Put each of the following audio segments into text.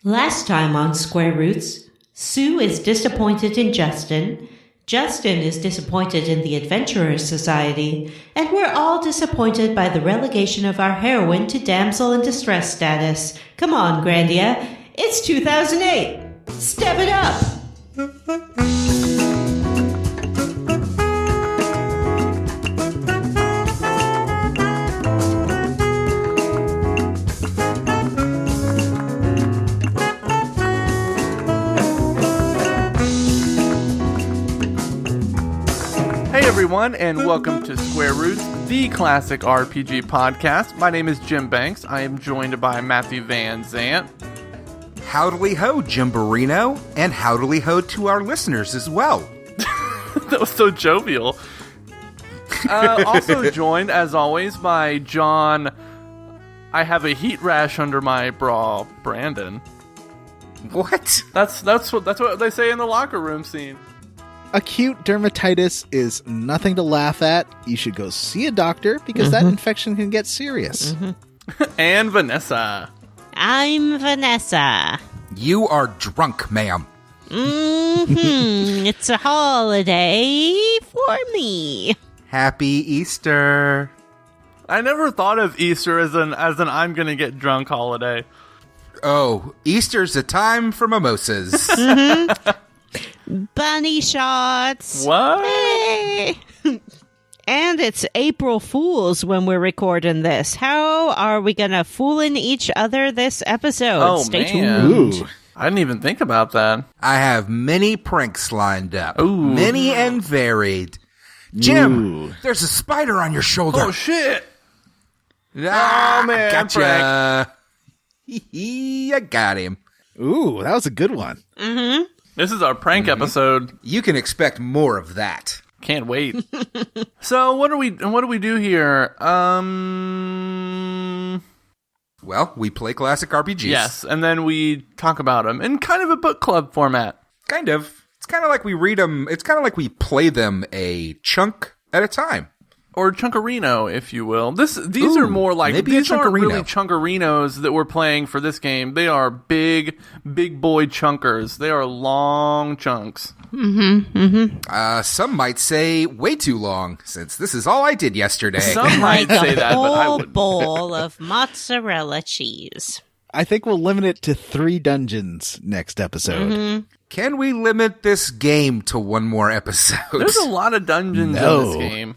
Last time on Square Roots, Sue is disappointed in Justin, Justin is disappointed in the Adventurers Society, and we're all disappointed by the relegation of our heroine to damsel in distress status. Come on, Grandia, it's 2008! Step it up! Hey everyone, and welcome to Square Roots, the classic RPG podcast. My name is Jim Banks. I am joined by Matthew Van Zant. Howdily ho, Jim Barino, and howdily ho to our listeners as well. That was so jovial. Also joined, as always, by John. I have a heat rash under my bra, Brandon. What? That's what they say in the locker room scene. Acute dermatitis is nothing to laugh at. You should go see a doctor because that infection can get serious. And Vanessa. I'm Vanessa. You are drunk, ma'am. It's a holiday for me. Happy Easter. I never thought of Easter as an I'm gonna get drunk holiday. Oh, Easter's a time for mimosas. Bunny shots. What? Hey. And it's April Fools when we're recording this. How are we going to fool in each other this episode? Oh, Stay man. tuned. Ooh. I didn't even think about that. I have many pranks lined up. Ooh. Many and varied. Jim, Ooh. there's a spider on your shoulder. Oh, shit. Ah, Oh, man, gotcha. I got him. Ooh, that was a good one. This is our prank episode. You can expect more of that. Can't wait. So what do we do here? Well, we play classic RPGs. Yes, and then we talk about them in kind of a book club format. Kind of. It's kind of like we read them. It's kind of like we play them a chunk at a time. Or Chunkarino, if you will. These are more like, maybe these a aren't Chunkarino. really Chunkarinos that we're playing for this game. They are big boy chunkers. They are long chunks. Some might say way too long, since this is all I did yesterday. Some might Like say a that, but I whole wouldn't. bowl of mozzarella cheese. I think we'll limit it to 3 dungeons next episode. Can we limit this game to one more episode? There's a lot of dungeons in this game.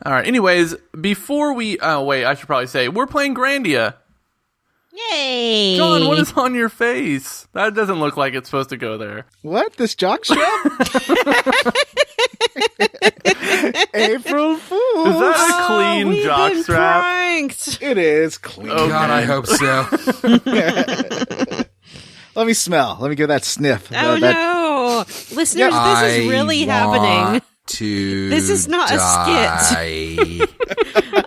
All right. Anyways, before we... Oh, wait. I should probably say, we're playing Grandia. Yay! John, what is on your face? That doesn't look like it's supposed to go there. What? This jockstrap? April Fool! Is that a clean we've been jockstrap? pranked. It is clean. Oh, God, I hope so. Let me smell. Let me give that sniff. Oh no! Listeners, this is really happening. This is not a skit.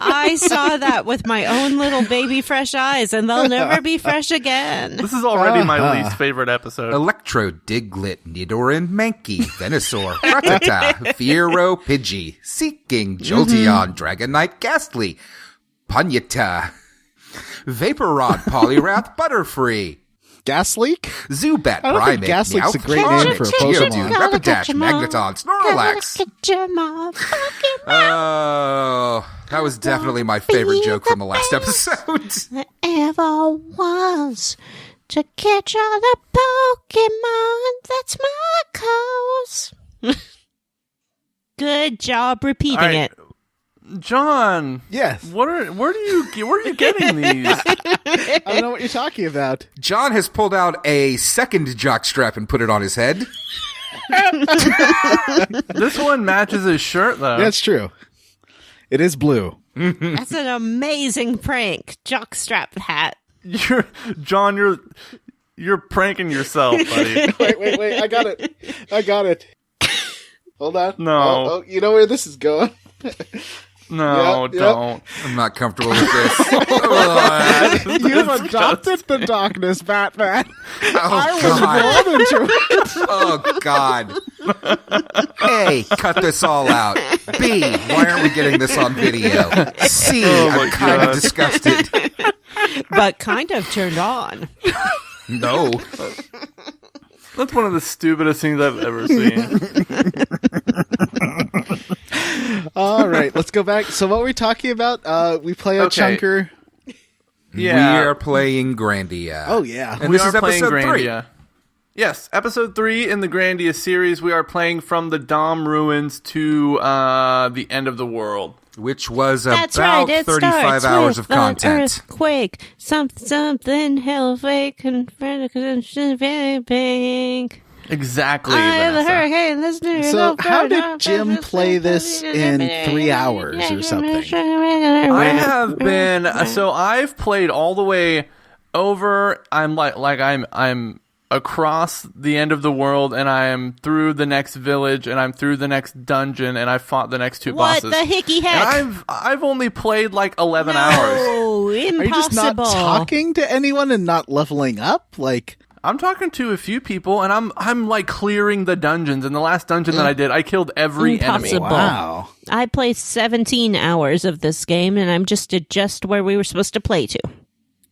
I saw that with my own little baby fresh eyes, and they'll never be fresh again. This is already my least favorite episode. Electro, Diglett, Nidoran, Mankey, Venusaur, Rattata, Fiero, Pidgey, Seeking, Jolteon, Dragonite, Ghastly, Ponyta, Vaporod, Poliwrath, Butterfree, Gas leak? Zubat, I don't think Primeape, Gas Leak's a Meowth, great name for a Geodude, Pokemon. Rapidash, Magneton, Snorlax. Oh, that was definitely my favorite joke from the last episode. Ever was to catch all the Pokemon. That's my cause. Good job repeating All right. it. John, Yes. where are you getting these? I don't know what you're talking about. John has pulled out a second jockstrap and put it on his head. This one matches his shirt, though. That's true. It is blue. That's an amazing prank. Jockstrap hat. You're pranking yourself, buddy. Wait. I got it. Hold on. No. Oh, you know where this is going. No, Yep. don't. I'm not comfortable with this. You've adopted the darkness, Batman. I God. was born into it. Oh, God. A, cut this all out. B, why aren't we getting this on video? C, I'm kind of disgusted. But kind of turned on. No. That's one of the stupidest things I've ever seen. All right, let's go back. So what were we talking about? We play a Okay. chunker. Yeah. We are playing Grandia. Oh, yeah. And We this are is playing episode 3. Grandia. Yes, episode 3 in the Grandia series. We are playing from the Dom ruins to the end of the world. Which was That's about right. It 35 starts hours with of content. An earthquake, something, hell fake, and pink. Exactly, The Vanessa. hurricane listener. So how did Jim play this in 3 hours or something? I have been so I've played all the way over. I'm I'm across the end of the world, and I am through the next village, and I'm through the next dungeon, and I fought the next 2 What bosses. the hickey heck? And I've only played like 11 hours. Oh, Are you just not impossible. talking to anyone and not leveling up? Like, I'm talking to a few people, and I'm like clearing the dungeons. And the last dungeon that I did, I killed every enemy. Impossible. wow. I played 17 hours of this game, and I'm just where we were supposed to play to.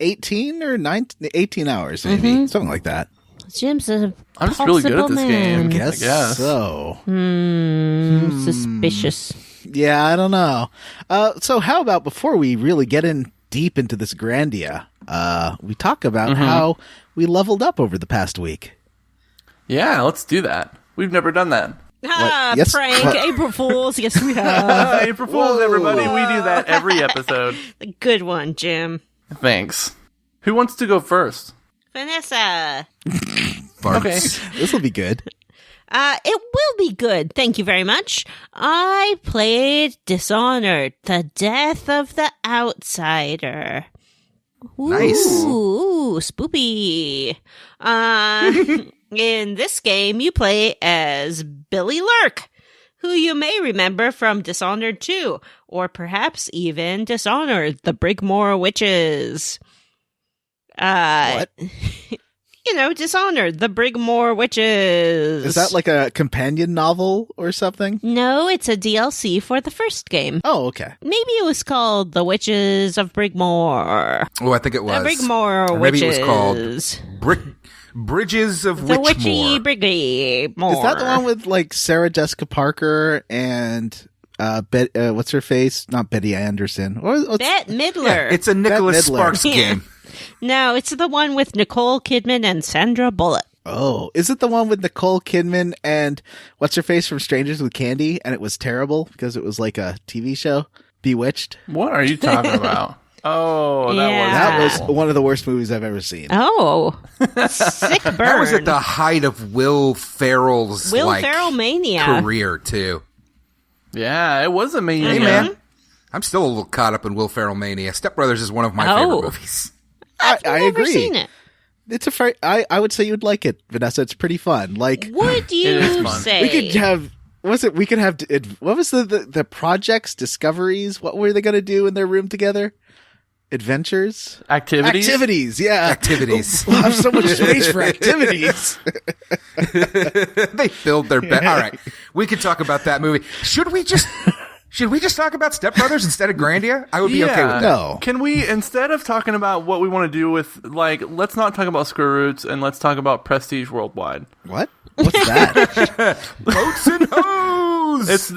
18 or 19, 18 hours, maybe. Something like that. Jim's a I'm just really good at this game. Guess, I guess. so. Suspicious. Yeah, I don't know. So how about before we really get in deep into this Grandia, we talk about how we leveled up over the past week. Yeah, let's do that. We've never done that. Ah, Yes. prank, What? April Fools. Yes, we have. April Fools, everybody. We do that every episode. The good one, Jim. Thanks. Who wants to go first? Vanessa. Farts. This will be good. It will be good. Thank you very much. I played Dishonored, the Death of the Outsider. Nice. Ooh, spoopy. In this game, you play as Billy Lurk, who you may remember from Dishonored 2, or perhaps even Dishonored, the Brigmore Witches. What? You know, Dishonored, the Brigmore Witches. Is that like a companion novel or something? No, it's a DLC for the first game. Oh, okay. Maybe it was called The Witches of Brigmore. Oh, I think it was. The Brigmore Or maybe Witches. it was called Bridges of The Witchy Witchmore. Brigmore. Is that the one with like Sarah Jessica Parker and what's her face? Not Betty Anderson. What's Bette Midler. Yeah, it's a Nicholas Midler. Sparks Yeah. game. No, it's the one with Nicole Kidman and Sandra Bullock. Oh, is it the one with Nicole Kidman and what's her face from Strangers with Candy? And it was terrible because it was like a TV show, Bewitched. What are you talking about? Oh, that Yeah. That was terrible. one of the worst movies I've ever seen. Oh, sick burn. That was at the height of Will Ferrell's Will Ferrell mania. career too. Yeah, it was amazing. Hey man, I'm still a little caught up in Will Ferrell mania. Step Brothers is one of my favorite movies. I've I never agree. seen it. It's I would say you'd like it, Vanessa. It's pretty fun. Like Would you is fun. say? we could have. We could have. What was the projects, discoveries? What were they going to do in their room together? Adventures, Activities. Yeah, Activities. We'll have so much space for activities. They filled their bed. All right, we could talk about that movie. Should we just talk about Step Brothers instead of Grandia? I would be okay with that. No. Can we, instead of talking about what we want to do with, like, let's not talk about Square Roots and let's talk about Prestige Worldwide. What? What's that? Boats and hoes. It's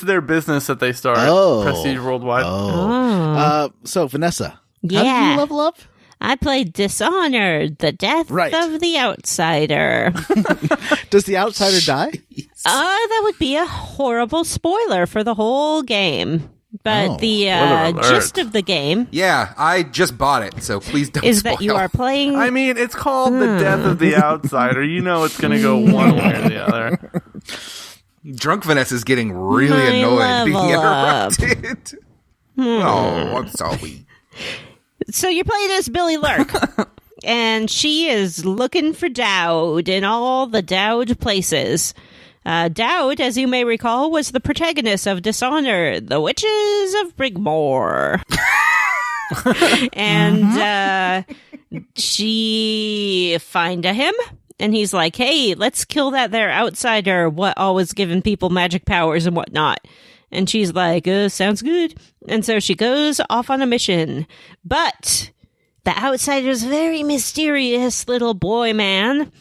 their business that they start. Oh. Prestige Worldwide. So Vanessa, how did Yeah. you level up? I played Dishonored, the Death Right. of the Outsider. Does the outsider die? That would be a horrible spoiler for the whole game. But Oh, the spoiler alert. gist of the game Yeah, I just bought it, so please don't is spoil. that you are playing. I mean, it's called The Death of the Outsider. You know it's going to go one way or the other. Drunk Vanessa's getting really My annoyed being level up. interrupted. Oh, I'm sorry. So you're playing as Billy Lurk. And she is looking for Dowd in all the Dowd places. Dowd, as you may recall, was the protagonist of Dishonored, the Witches of Brigmore. And she find a him, and he's like, hey, let's kill that there outsider, what always giving people magic powers and whatnot. And she's like, sounds good. And so she goes off on a mission. But The outsider's very mysterious little boy man,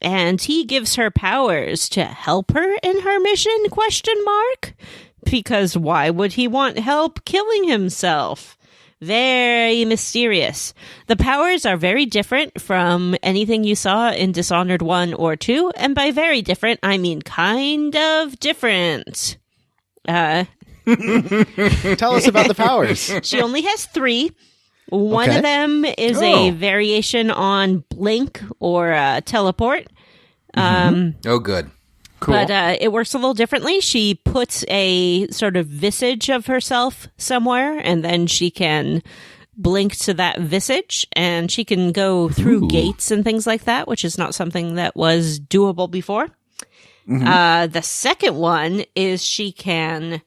and he gives her powers to help her in her mission, ? Because why would he want help killing himself? Very mysterious. The powers are very different from anything you saw in Dishonored 1 or 2, and by very different, I mean kind of different. Tell us about the powers. She only has 3. One of them is a variation on blink or teleport. Oh, good. Cool. But it works a little differently. She puts a sort of visage of herself somewhere, and then she can blink to that visage, and she can go through gates and things like that, which is not something that was doable before. The second one is she can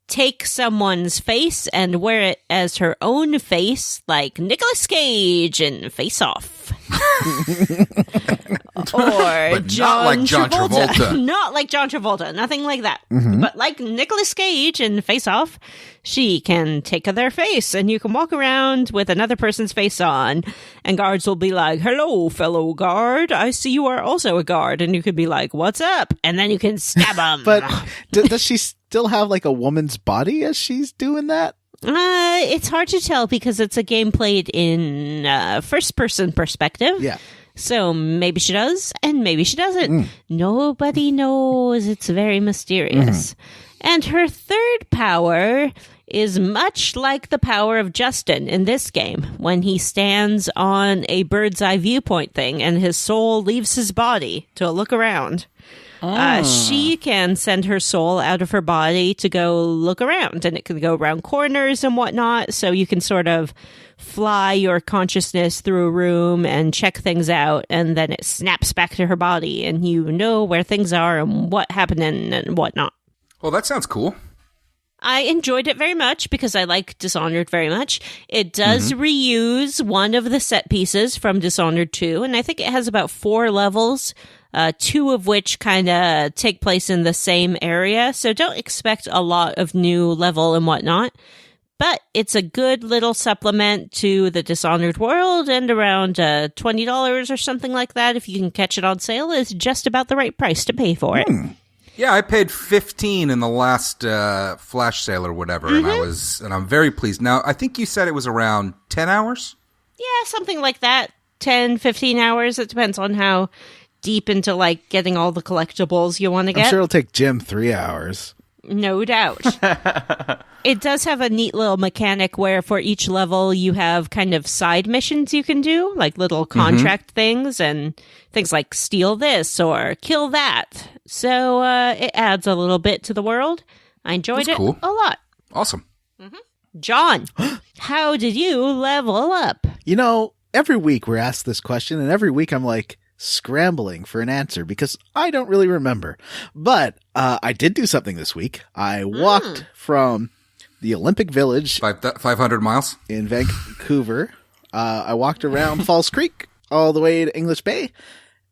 take someone's face and wear it as her own face, like Nicolas Cage in Face Off. Or not like John Travolta. Not like John Travolta. Nothing like that. But like Nicolas Cage in Face Off, she can take their face and you can walk around with another person's face on, and guards will be like, "Hello, fellow guard. I see you are also a guard." And you could be like, "What's up?" And then you can stab them. But does she still have like a woman's body as she's doing that? It's hard to tell because it's a game played in first-person perspective. Yeah. So maybe she does, and maybe she doesn't. Nobody knows. It's very mysterious. And her third power is much like the power of Justin in this game, when he stands on a bird's eye viewpoint thing and his soul leaves his body to look around. She can send her soul out of her body to go look around, and it can go around corners and whatnot, so you can sort of fly your consciousness through a room and check things out, and then it snaps back to her body, and you know where things are and what happened and whatnot. Well, that sounds cool. I enjoyed it very much because I like Dishonored very much. It does reuse one of the set pieces from Dishonored 2, and I think it has about 4 levels, 2 of which kind of take place in the same area, so don't expect a lot of new level and whatnot. But it's a good little supplement to the Dishonored world, and around $20 or something like that, if you can catch it on sale, is just about the right price to pay for it. Yeah, I paid $15 in the last flash sale or whatever, and I'm very pleased. Now, I think you said it was around 10 hours? Yeah, something like that. 10, 15 hours. It depends on how deep into like getting all the collectibles you want to get. I'm sure it'll take Jim 3 hours. No doubt. It does have a neat little mechanic where for each level you have kind of side missions you can do, like little contract things and things like steal this or kill that. So it adds a little bit to the world. I enjoyed it a lot. Awesome. John, how did you level up? You know, every week we're asked this question, and every week I'm like scrambling for an answer because I don't really remember. But I did do something this week. I walked from the Olympic Village, 500 miles in Vancouver. I walked around Falls Creek all the way to English Bay,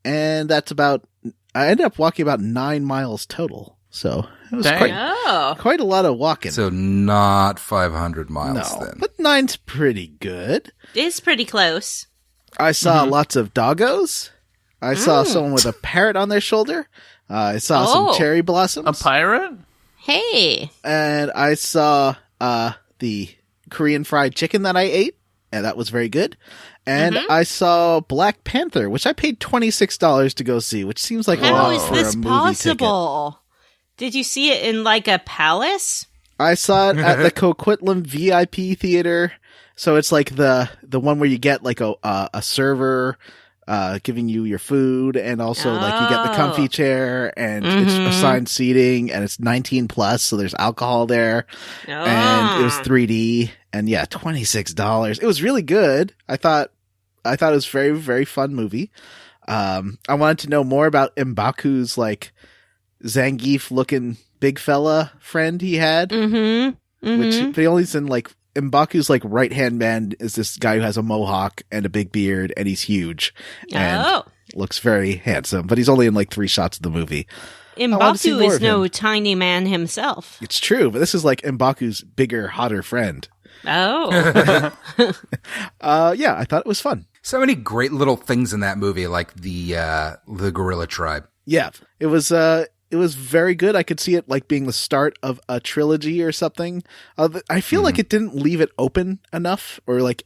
and that's about. I ended up walking about 9 miles total. So it was quite a lot of walking. So not 500 miles then. But 9's pretty good. It's pretty close. I saw lots of doggos. I saw someone with a parrot on their shoulder. I saw some cherry blossoms. A pirate? Hey. And I saw the Korean fried chicken that I ate, and that was very good. And I saw Black Panther, which I paid $26 to go see, which seems like a lot for a movie ticket. How is this possible? Did you see it in like a palace? I saw it at the Coquitlam VIP theater. So it's like the one where you get like a server giving you your food, and also like you get the comfy chair, and it's assigned seating, and it's 19 plus, so there's alcohol there, and it was 3D, and yeah, $26. It was really good. I thought it was a very, very fun movie. I wanted to know more about M'Baku's like Zangief looking big fella friend he had, which but he only's in like. M'Baku's like right hand man is this guy who has a mohawk and a big beard, and he's huge and looks very handsome, but he's only in like 3 shots of the movie. M'Baku is no tiny man himself. It's true, but this is like M'Baku's bigger, hotter friend. Oh. Yeah, I thought it was fun. So many great little things in that movie, like the gorilla tribe. Yeah, it was very good. I could see it like being the start of a trilogy or something. I feel like it didn't leave it open enough, or like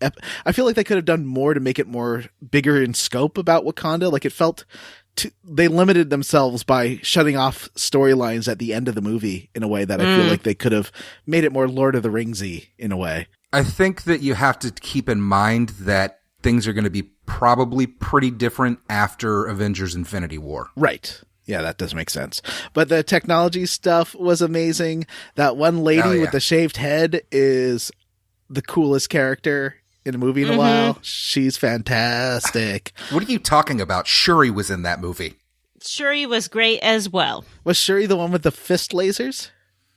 I feel like they could have done more to make it more bigger in scope about Wakanda. Like it felt they limited themselves by shutting off storylines at the end of the movie in a way that I feel like they could have made it more Lord of the Ringsy in a way. I think that you have to keep in mind that things are going to be probably pretty different after Avengers Infinity War. Right. Yeah, that does make sense. But the technology stuff was amazing. That one lady with the shaved head is the coolest character in a movie in a while. She's fantastic. What are you talking about? Shuri was in that movie. Shuri was great as well. Was Shuri the one with the fist lasers?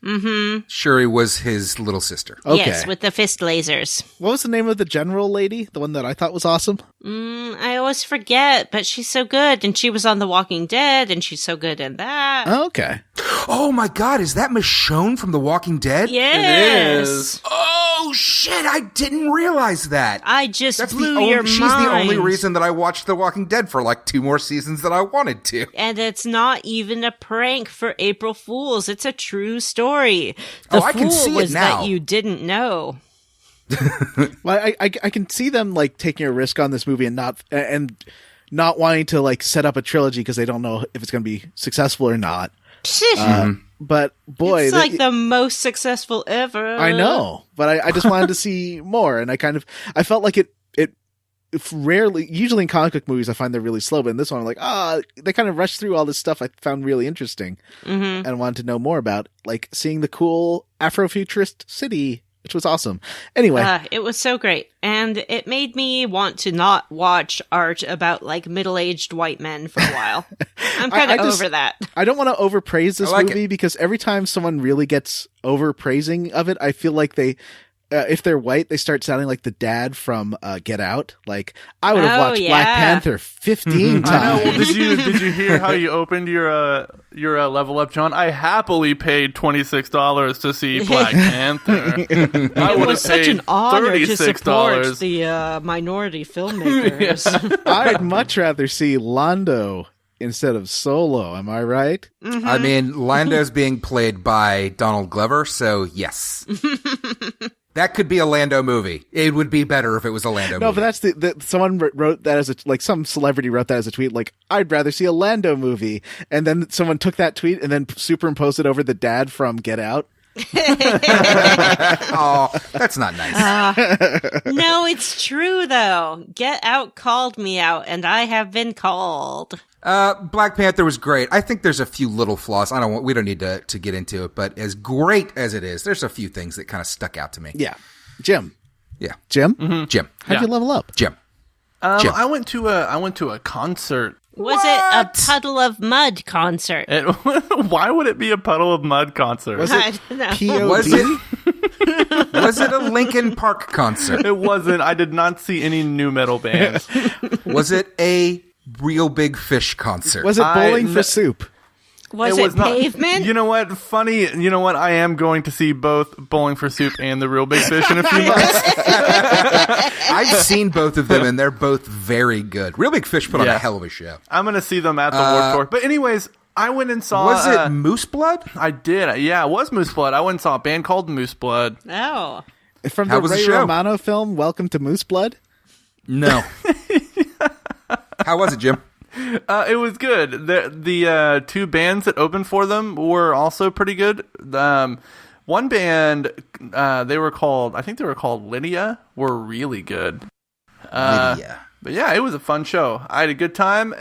Mm-hmm. Shuri was his little sister. Okay. Yes, with the fist lasers. What was the name of the general lady? The one that I thought was awesome? I always forget, but she's so good. And she was on The Walking Dead, and she's so good in that. Oh, okay. Oh my God, is that Michonne from The Walking Dead? Yes. It is. Oh shit, I didn't realize that. I just That's blew the only, your she's mind. the only reason that I watched The Walking Dead for like 2 more seasons than I wanted to. And it's not even a prank for April Fools. It's a true story. The I can see it was now. that you didn't know. Well, I can see them like taking a risk on this movie and not wanting to like set up a trilogy because they don't know if it's going to be successful or not. But boy, It's like the most successful ever. I know, but I just wanted to see more, and I felt like it rarely, usually in comic book movies, I find they're really slow, but in this one, I'm like, they kind of rushed through all this stuff I found really interesting and wanted to know more about, like seeing the cool Afrofuturist city, which was awesome. Anyway. It was so great. And it made me want to not watch art about like middle-aged white men for a while. I'm kind of over that. I don't want to overpraise this like movie because every time someone really gets overpraising of it, I feel like they, if they're white, they start sounding like the dad from Get Out. Like, I would have watched Black Panther 15 times. I know. Well, did you hear how you opened your level up, John? I happily paid $26 to see Black Panther. I It would was have paid such an honor to support $36. the minority filmmakers. I'd much rather see Lando instead of Solo. Am I right? I mean, Lando's being played by Donald Glover, so yes. That could be a Lando movie. It would be better if it was a Lando movie. No, but that's someone wrote that as some celebrity wrote that as a tweet. Like, I'd rather see a Lando movie, and then someone took that tweet and then superimposed it over the dad from Get Out. Oh, that's not nice. No, it's true though. Get Out called me out, and I have been called. Black Panther was great. I think there's a few little flaws. We don't need to get into it, but as great as it is, there's a few things that kind of stuck out to me. Yeah. Jim. Yeah. Jim? Jim. How'd you level up? Jim. I went to a concert. Was it a Puddle of Mud concert? Why would it be a Puddle of Mud concert? Was I it don't know. POD? Was it a Linkin Park concert? It wasn't. I did not see any new metal bands. Was it a Real Big Fish concert? Was it Bowling for Soup? Was it not. Pavement? You know what? Funny. You know what? I am going to see both Bowling for Soup and the Real Big Fish in a few months. I've seen both of them, and they're both very good. Real Big Fish put on a hell of a show. I'm going to see them at the Warped Tour. But anyways, I went and saw... Was it Moose Blood? I did. Yeah, it was Moose Blood. I went and saw a band called Moose Blood. Oh. From How the was the Ray show? Romano film, Welcome to Moose Blood? No. How was it, Jim? It was good. The two bands that opened for them were also pretty good. One band, I think they were called Lydia, were really good. Lydia. But yeah, it was a fun show. I had a good time.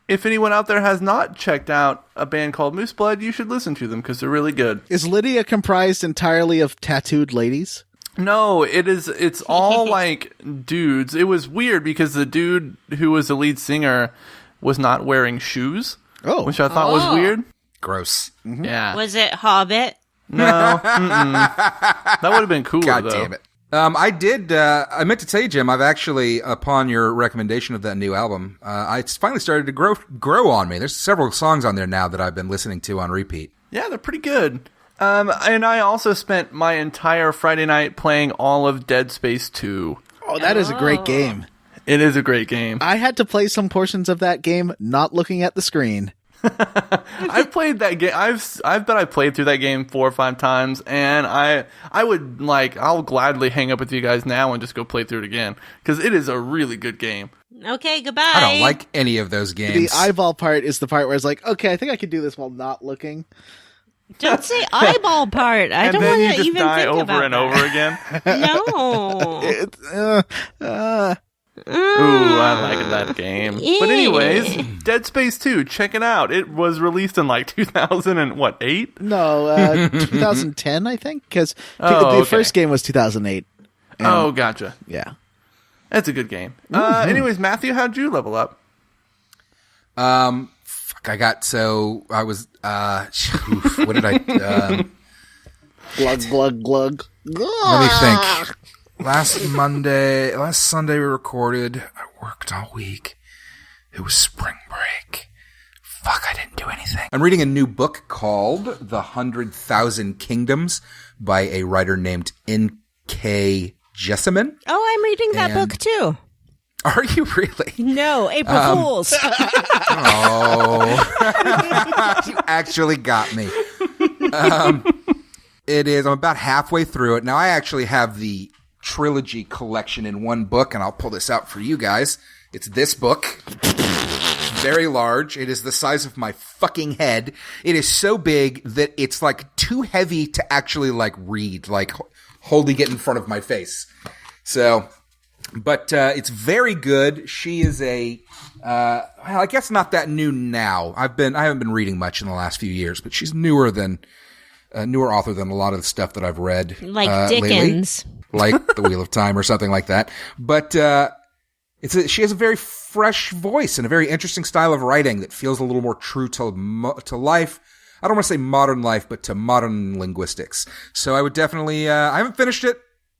If anyone out there has not checked out a band called Moose Blood, you should listen to them because they're really good. Is Lydia comprised entirely of tattooed ladies? No, it's all like dudes. It was weird because the dude who was the lead singer was not wearing shoes. Oh. Which I thought was weird. Gross. Mm-hmm. Yeah. Was it Hobbit? No. That would have been cooler, God though. damn it. I meant to tell you, Jim, I've actually, upon your recommendation of that new album, it's finally started to grow on me. There's several songs on there now that I've been listening to on repeat. Yeah, they're pretty good. And I also spent my entire Friday night playing all of Dead Space 2. Oh, that is a great game. It is a great game. I had to play some portions of that game not looking at the screen. I've played that game. I bet I played through that game 4 or 5 times, and I'll gladly hang up with you guys now and just go play through it again because it is a really good game. Okay, goodbye. I don't like any of those games. The eyeball part is the part where it's like, okay, I think I could do this while not looking. Don't say eyeball part. I don't want to even die think over about and that. over again. No. Ooh, I like that game. But anyways, Dead Space 2, check it out. It was released in like 2008? No, 2010, I think, because the first game was 2008. Oh, gotcha. Yeah. That's a good game. Anyways, Matthew, how'd you level up? I was, what did I, Glug, glug, glug. let me think. Last Sunday we recorded. I worked all week. It was spring break. Fuck, I didn't do anything. I'm reading a new book called The 100,000 Kingdoms by a writer named N.K. Jessamine. Oh, I'm reading that book too. Are you really? No, April Fools. Oh. You actually got me. It is. I'm about halfway through it. Now, I actually have the trilogy collection in one book, and I'll pull this out for you guys. It's this book. Very large. It is the size of my fucking head. It is so big that it's like too heavy to actually like read, like holding it in front of my face. So, but it's very good. She is well, I guess not that new now. I haven't been reading much in the last few years, but she's newer author than a lot of the stuff that I've read. Like Dickens. Lately. Like The Wheel of Time or something like that. But she has a very fresh voice and a very interesting style of writing that feels a little more true to life. I don't want to say modern life, but to modern linguistics. So I would definitely, I haven't finished it,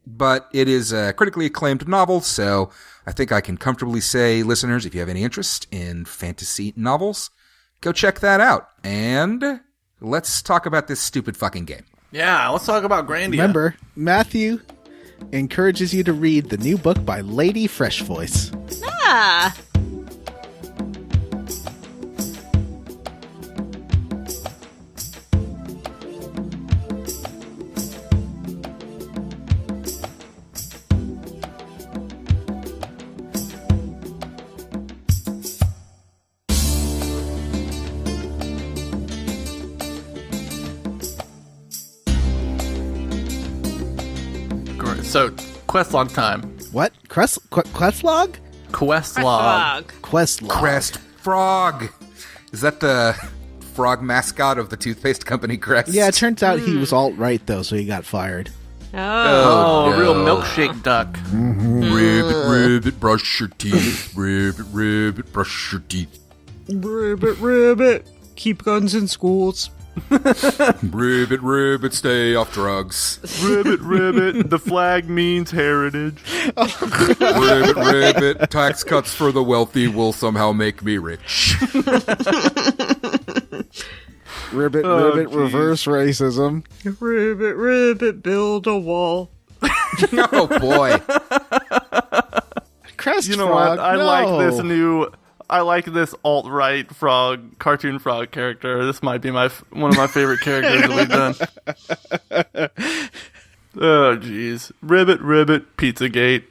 but it is a critically acclaimed novel. So I think I can comfortably say, listeners, if you have any interest in fantasy novels, go check that out. And let's talk about this stupid fucking game. Yeah, let's talk about Grandia. Remember, Matthew encourages you to read the new book by Lady Fresh Voice. Ah. So, quest log time. What? Quest log? Quest log. Quest log. Crest Frog. Is that the frog mascot of the toothpaste company Crest? Yeah, it turns out he was alt-right, though, so he got fired. Oh, no. Real milkshake duck. Mm-hmm. Ribbit, brush your teeth. Ribbit, brush your teeth. Ribbit, keep guns in schools. Ribbit, stay off drugs. Ribbit, the flag means heritage. Ribbit, tax cuts for the wealthy will somehow make me rich. Ribbit, geez. reverse racism. Ribbit, build a wall. Oh, boy. Crest You know Frog, what? I no. like this alt-right frog, cartoon frog character. This might be one of my favorite characters that we've done. Oh, jeez. Ribbit, Pizzagate.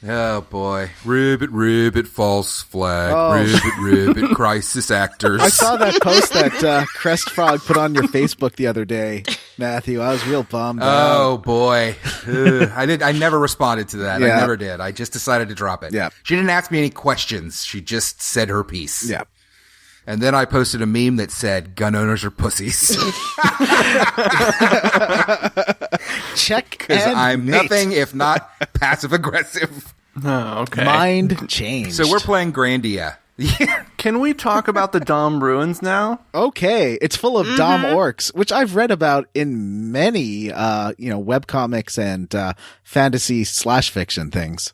Oh, boy. Ribbit, false flag. Oh. Ribbit, crisis actors. I saw that post that Crest Frog put on your Facebook the other day, Matthew. I was real bummed out. Oh, boy. I never responded to that. Yeah. I never did. I just decided to drop it. Yeah. She didn't ask me any questions. She just said her piece. Yeah. And then I posted a meme that said, gun owners are pussies. Check Because and I'm mate. nothing if not passive aggressive. Oh, okay. Mind changed. So we're playing Grandia. Can we talk about the Dom ruins now? Okay, it's full of Dom orcs, which I've read about in many, webcomics and fantasy / fiction things.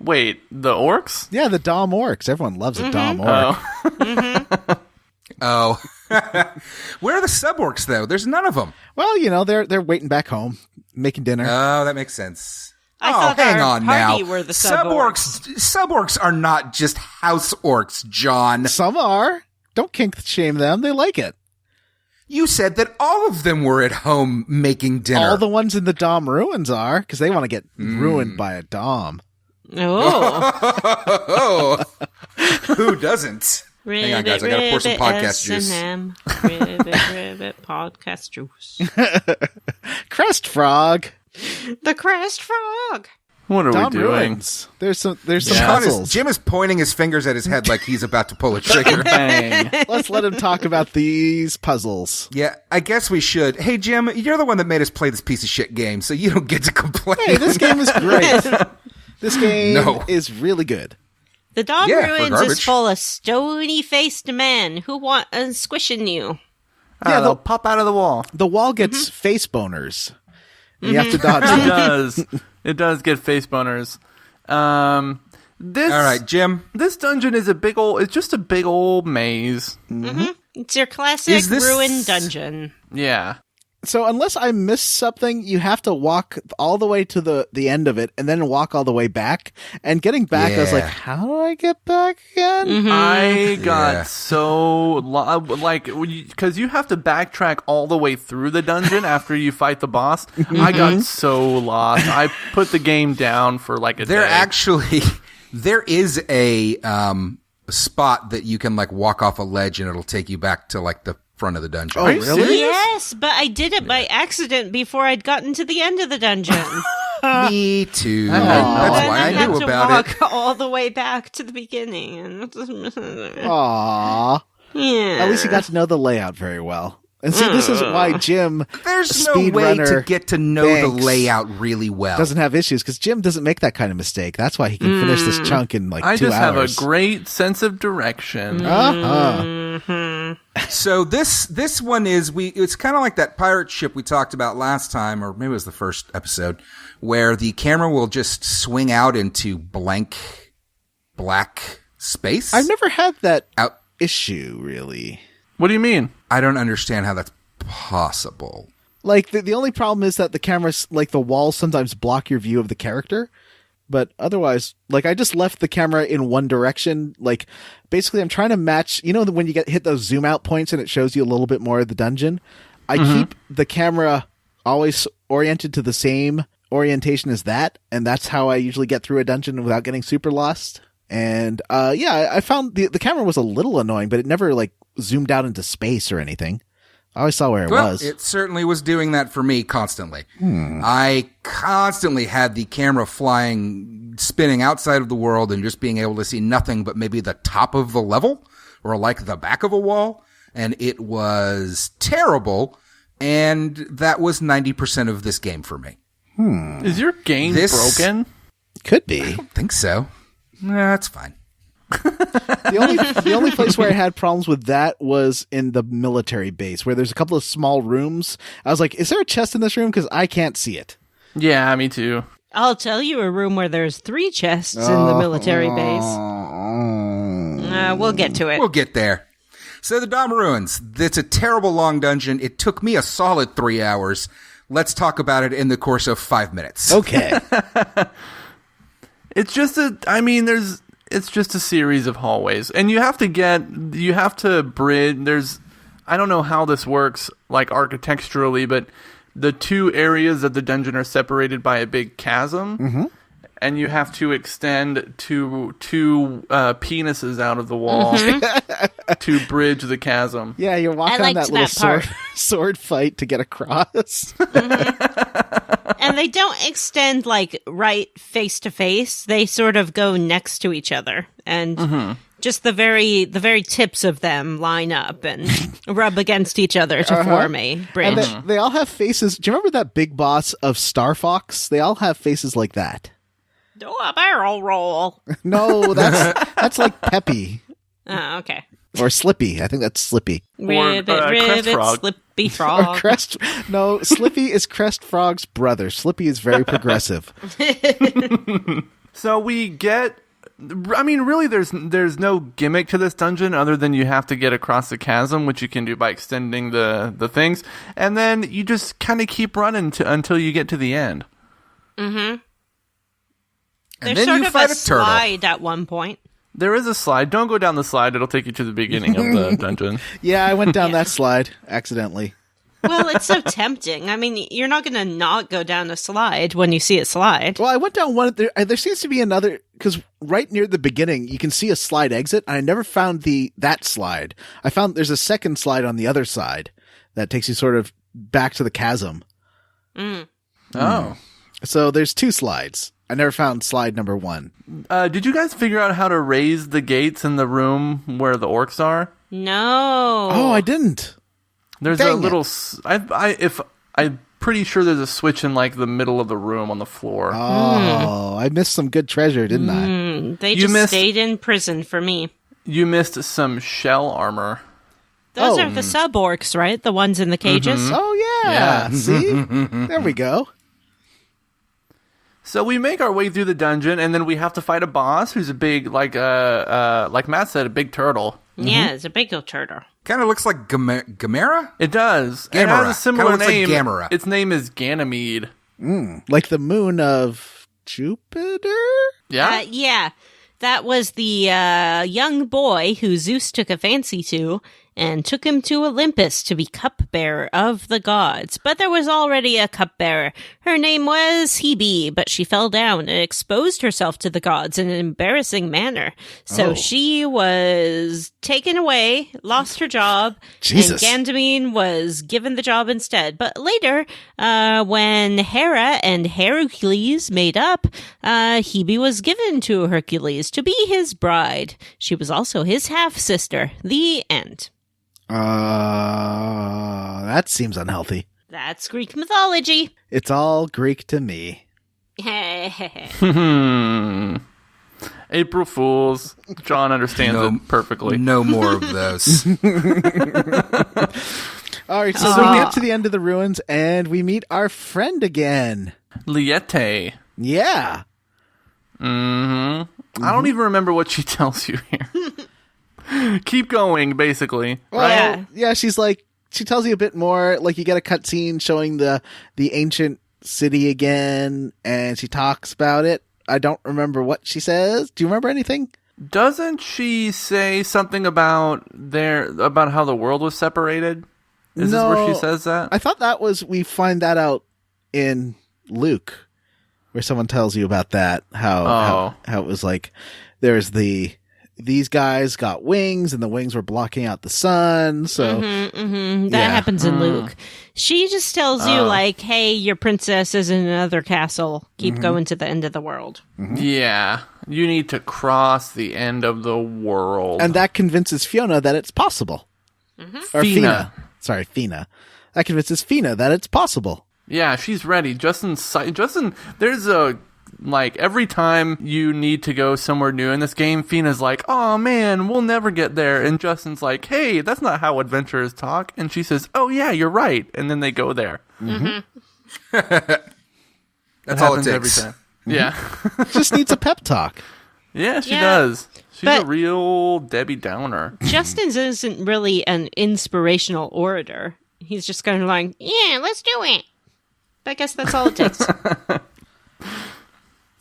Wait, the orcs? Yeah, the Dom Orcs. Everyone loves a Dom Orc. Oh. Where are the sub-orcs, though? There's none of them. Well, they're waiting back home, making dinner. Oh, that makes sense. I thought hang our on party now. were the sub-orcs. Sub-orcs are not just house orcs, John. Some are. Don't kink shame them. They like it. You said that all of them were at home making dinner. All the ones in the Dom ruins are, because they want to get ruined by a Dom. Oh. Who doesn't? Hang on, guys. I got to pour some podcast juice. Ribbit podcast juice. Crest Frog. The Crest Frog. What are Dom we doing? ruins. There's some John puzzles. Jim is pointing his fingers at his head like he's about to pull a trigger. Bang. Let's let him talk about these puzzles. Yeah, I guess we should. Hey, Jim, you're the one that made us play this piece of shit game, so you don't get to complain. Hey, this game is great. This game is really good. The Dom Yeah, for Ruins garbage. is full of stony-faced men who want squishing you. Yeah, they'll pop out of the wall. The wall gets face boners. And you have to dodge It them. does. It does get face boners. This All right, Jim. This dungeon is it's just a big old maze. It's your classic Is this- ruin dungeon. Yeah. So unless I missed something, you have to walk all the way to the end of it and then walk all the way back. And getting back, I was like, Yeah. how do I get back again? I got Yeah. so because you have to backtrack all the way through the dungeon after you fight the boss. I got so lost. I put the game down for like a day. There is a spot that you can like walk off a ledge and it'll take you back to like the front of the dungeon. Oh, Are you really? serious? Yes, but I did it by accident before I'd gotten to the end of the dungeon. Me too. I had no That's Then why I had knew to about walk it. all the way back to the beginning. Aww. Yeah. At least you got to know the layout very well. And see, this is why Jim, There's no speed way to runner, get to know the Banks, layout really well. doesn't have issues because Jim doesn't make that kind of mistake. That's why he can finish this chunk in like I 2 just hours. have a great sense of direction. So this one is it's kind of like that pirate ship we talked about last time, or maybe it was the first episode, where the camera will just swing out into blank black space. I've never had that out. issue, really. What do you mean? I don't understand how that's possible. Like, the only problem is that the cameras, like, the walls sometimes block your view of the character. But otherwise, like, I just left the camera in one direction. Like, basically, I'm trying to match, when you hit those zoom out points and it shows you a little bit more of the dungeon. I keep the camera always oriented to the same orientation as that. And that's how I usually get through a dungeon without getting super lost. And, I found the camera was a little annoying, but it never, like, zoomed out into space or anything. I always saw where it was. It certainly was doing that for me constantly. I constantly had the camera spinning outside of the world and just being able to see nothing but maybe the top of the level or like the back of a wall. And it was terrible. And that was 90% of this game for me. Is your game broken? Could be. I don't think so. Nah, that's fine. The only place where I had problems with that was in the military base, where there's a couple of small rooms. I was like, is there a chest in this room? Because I can't see it. Yeah, me too. I'll tell you a room where there's 3 chests in the military base. We'll get to it. We'll get there. So the Dom Ruins. It's a terrible long dungeon. It took me a solid 3 hours. Let's talk about it in the course of 5 minutes. Okay. It's just it's just a series of hallways, and you have to bridge. I don't know how this works, like architecturally, but the 2 areas of the dungeon are separated by a big chasm, and you have to extend two penises out of the wall to bridge the chasm. Yeah, you're walking on liked that little that part. sword fight to get across. And they don't extend like right face to face. They sort of go next to each other, and just the very tips of them line up and rub against each other to form a bridge. And they all have faces. Do you remember that big boss of Star Fox? They all have faces like that. Do a barrel roll. No, that's like Peppy Oh, okay. or Slippy. I think that's Slippy. Ribbit, Crest ribbit, Frog. Slippy Or Frog. Crest. No, Slippy is Crest Frog's brother. Slippy is very progressive. So we get. I mean, really, there's no gimmick to this dungeon other than you have to get across the chasm, which you can do by extending the things, and then you just kind of keep running until you get to the end. Mm-hmm. And There's then sort you of fight a a turtle. slide at one point. There is a slide. Don't go down the slide. It'll take you to the beginning of the dungeon. Yeah, I went down that slide accidentally. Well, it's so tempting. I mean, you're not going to not go down a slide when you see a slide. Well, I went down one. There seems to be another, because right near the beginning, you can see a slide exit. And I never found that slide. I found there's a second slide on the other side that takes you sort of back to the chasm. Mm. Oh. So there's 2 slides. I never found slide number 1. Did you guys figure out how to raise the gates in the room where the orcs are? No. Oh, I didn't. There's Dang a little. I'm pretty sure there's a switch in like the middle of the room on the floor. Oh, I missed some good treasure, didn't I? They just stayed in prison for me. You missed some shell armor. Those are the sub-orcs, right? The ones in the cages? Mm-hmm. Oh, yeah. See? There we go. So we make our way through the dungeon, and then we have to fight a boss who's a big, like Matt said, a big turtle. Yeah, it's a big old turtle. Kind of looks like Gamera? It does. Gamera. It has a similar Kinda looks like name. Gamera. Its name is Ganymede. Like the moon of Jupiter? Yeah? Yeah. That was the young boy who Zeus took a fancy to and took him to Olympus to be cupbearer of the gods. But there was already a cupbearer. Her name was Hebe, but she fell down and exposed herself to the gods in an embarrassing manner. So she was taken away, lost her job, Jesus. and Ganymede was given the job instead. But later, when Hera and Hercules made up, Hebe was given to Hercules to be his bride. She was also his half-sister. The end. That seems unhealthy. That's Greek mythology. It's all Greek to me. April Fools. John understands it perfectly. No more of those. All right, so we get to the end of the ruins, and we meet our friend again. Liette. Yeah. I don't even remember what she tells you here. Keep going, basically. Well, yeah, she's like, she tells you a bit more, like you get a cutscene showing the ancient city again, and she talks about it. I don't remember what she says. Do you remember anything? Doesn't she say something about how the world was separated? Is this where she says that? I thought that was, we find that out in Luke, where someone tells you about that, how it was like, there's these guys got wings, and the wings were blocking out the sun. So that happens in Luke. She just tells you like, "Hey, your princess is in another castle. Keep going to the end of the world." Yeah, you need to cross the end of the world, and that convinces Fiona that it's possible. Or Feena. Sorry, Feena. That convinces Feena that it's possible. Yeah, she's ready. Justin, there's a. Like, every time you need to go somewhere new in this game, Feena's like, oh man, we'll never get there. And Justin's like, hey, that's not how adventurers talk. And she says, oh yeah, you're right. And then they go there. That's all it takes. Every time. Yeah. Just needs a pep talk. Yeah, she does. She's a real Debbie Downer. Justin isn't really an inspirational orator. He's just kind of like, yeah, let's do it. I guess that's all it takes.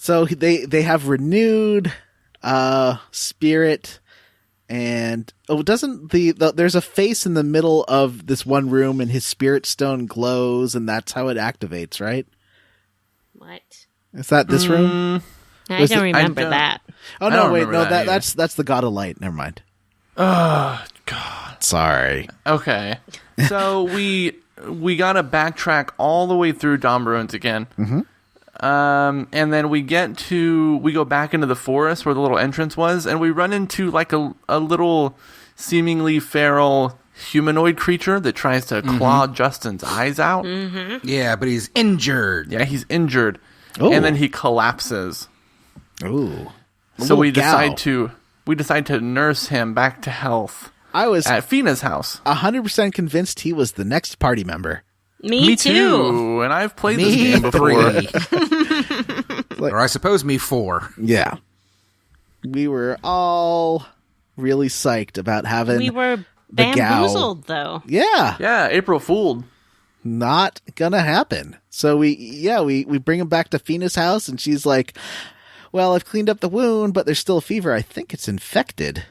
So they have renewed spirit, and doesn't there's a face in the middle of this one room, and his spirit stone glows, and that's how it activates, right? What? Is that this room? I don't remember that. Oh I no, don't wait, remember no, that that's the God of Light. Never mind. Oh God. Sorry. Okay. So we gotta backtrack all the way through Dom Ruins again. And then we go back into the forest where the little entrance was, and we run into like a little seemingly feral humanoid creature that tries to claw Justin's eyes out. Yeah, but he's injured. Yeah, he's injured. Ooh. And then he collapses. Ooh. So we decide to nurse him back to health. I was at Feena's house. 100% convinced he was the next party member. Me too. And I've played this game before. Or I suppose me 4. Yeah. We were all really psyched about having We were the gal. bamboozled, though. Yeah. Yeah, April Fooled. Not gonna happen. So we bring him back to Feena's house, and she's like, well, I've cleaned up the wound, but there's still a fever. I think it's infected.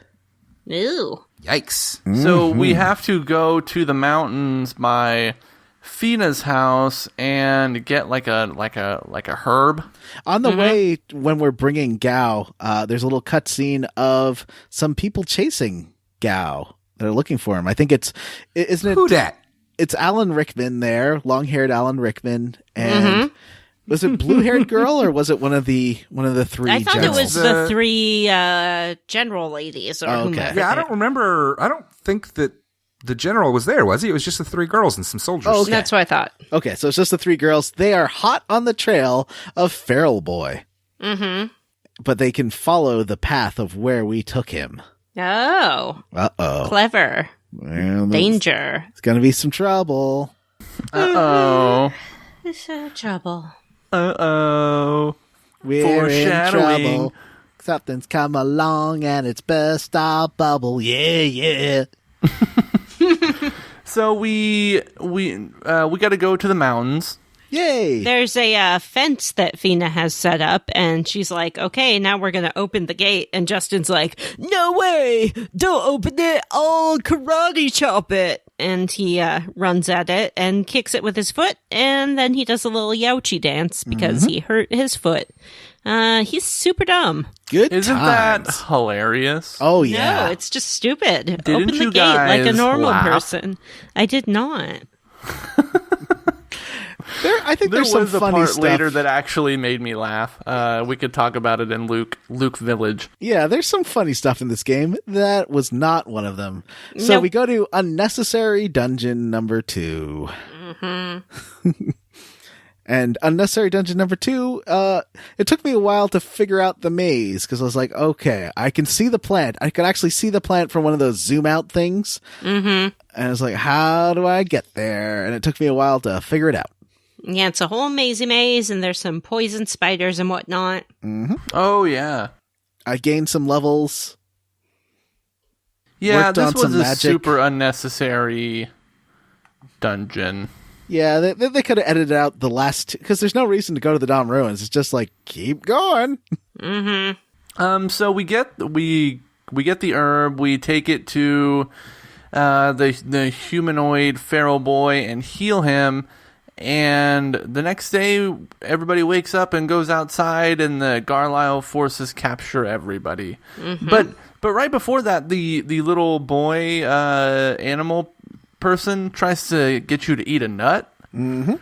Ooh. Yikes. So we have to go to the mountains by Feena's house and get like a herb. On the way, when we're bringing Gao, there's a little cutscene of some people chasing Gao. They're looking for him. I think isn't it? Who dat? It's Alan Rickman there, long-haired Alan Rickman, and was it blue-haired girl or was it one of the 3? I thought generals? it was the 3 general ladies or whomever. Yeah, I don't remember. I don't think that the general was there, was he? It was just the 3 girls and some soldiers. Oh, okay. That's what I thought. Okay, so it's just the 3 girls. They are hot on the trail of Feral Boy. Mm-hmm. But they can follow the path of where we took him. Oh. Uh-oh. Clever. Well, Danger. It's going to be some trouble. Uh-oh. It's trouble. Uh-oh. We're in Foreshadowing. trouble. Something's come along and it's burst our bubble. Yeah, yeah. So we got to go to the mountains. Yay. There's a fence that Feena has set up, and she's like, okay, now we're going to open the gate. And Justin's like, no way! Don't open it! I'll karate chop it! And he runs at it and kicks it with his foot, and then he does a little Youchi dance because he hurt his foot. He's super dumb. Good Isn't times. that hilarious? Oh, yeah. No, it's just stupid. Didn't Open the you gate like a guys normal laugh? person. I did not. I think There there's some was a funny part stuff. later that actually made me laugh. We could talk about it in Luke Village. Yeah, there's some funny stuff in this game. That was not one of them. So Nope. we go to unnecessary dungeon number 2. And unnecessary dungeon number 2, it took me a while to figure out the maze because I was like, okay, I can see the plant. I could actually see the plant from one of those zoom out things. And I was like, how do I get there? And it took me a while to figure it out. Yeah, it's a whole mazy maze, and there's some poison spiders and whatnot. Oh, yeah. I gained some levels. Yeah, Worked this on was some a magic. super unnecessary dungeon. Yeah, they could have edited out the last because there's no reason to go to the Dom Ruins. It's just like, keep going. So we get the herb, we take it to the humanoid feral boy and heal him, and the next day everybody wakes up and goes outside and the Garlisle forces capture everybody. But right before that, the little boy animal person tries to get you to eat a nut. And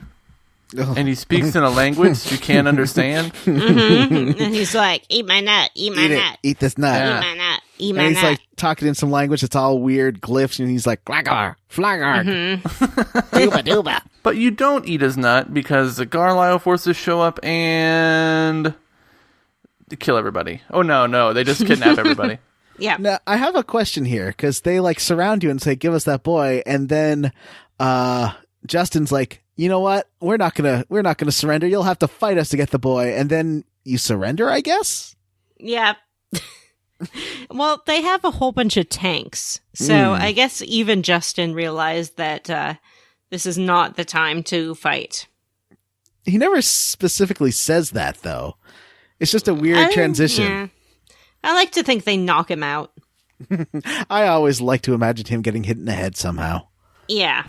he speaks in a language you can't understand. And he's like, eat my nut, eat my Eat it. nut, Eat this nut. Yeah. eat my nut, eat my And he's nut. like talking in some language that's all weird glyphs, and he's like, Glagar, Flagar, Dooba Dooba. But you don't eat his nut because the Garlisle forces show up and kill everybody. Oh, no, they just kidnap everybody. Yeah. Now, I have a question here, because they like surround you and say, give us that boy, and then Justin's like, you know what? We're not gonna surrender. You'll have to fight us to get the boy, and then you surrender, I guess? Yeah. Well, they have a whole bunch of tanks. So I guess even Justin realized that this is not the time to fight. He never specifically says that, though. It's just a weird transition. Yeah. I like to think they knock him out. I always like to imagine him getting hit in the head somehow. Yeah.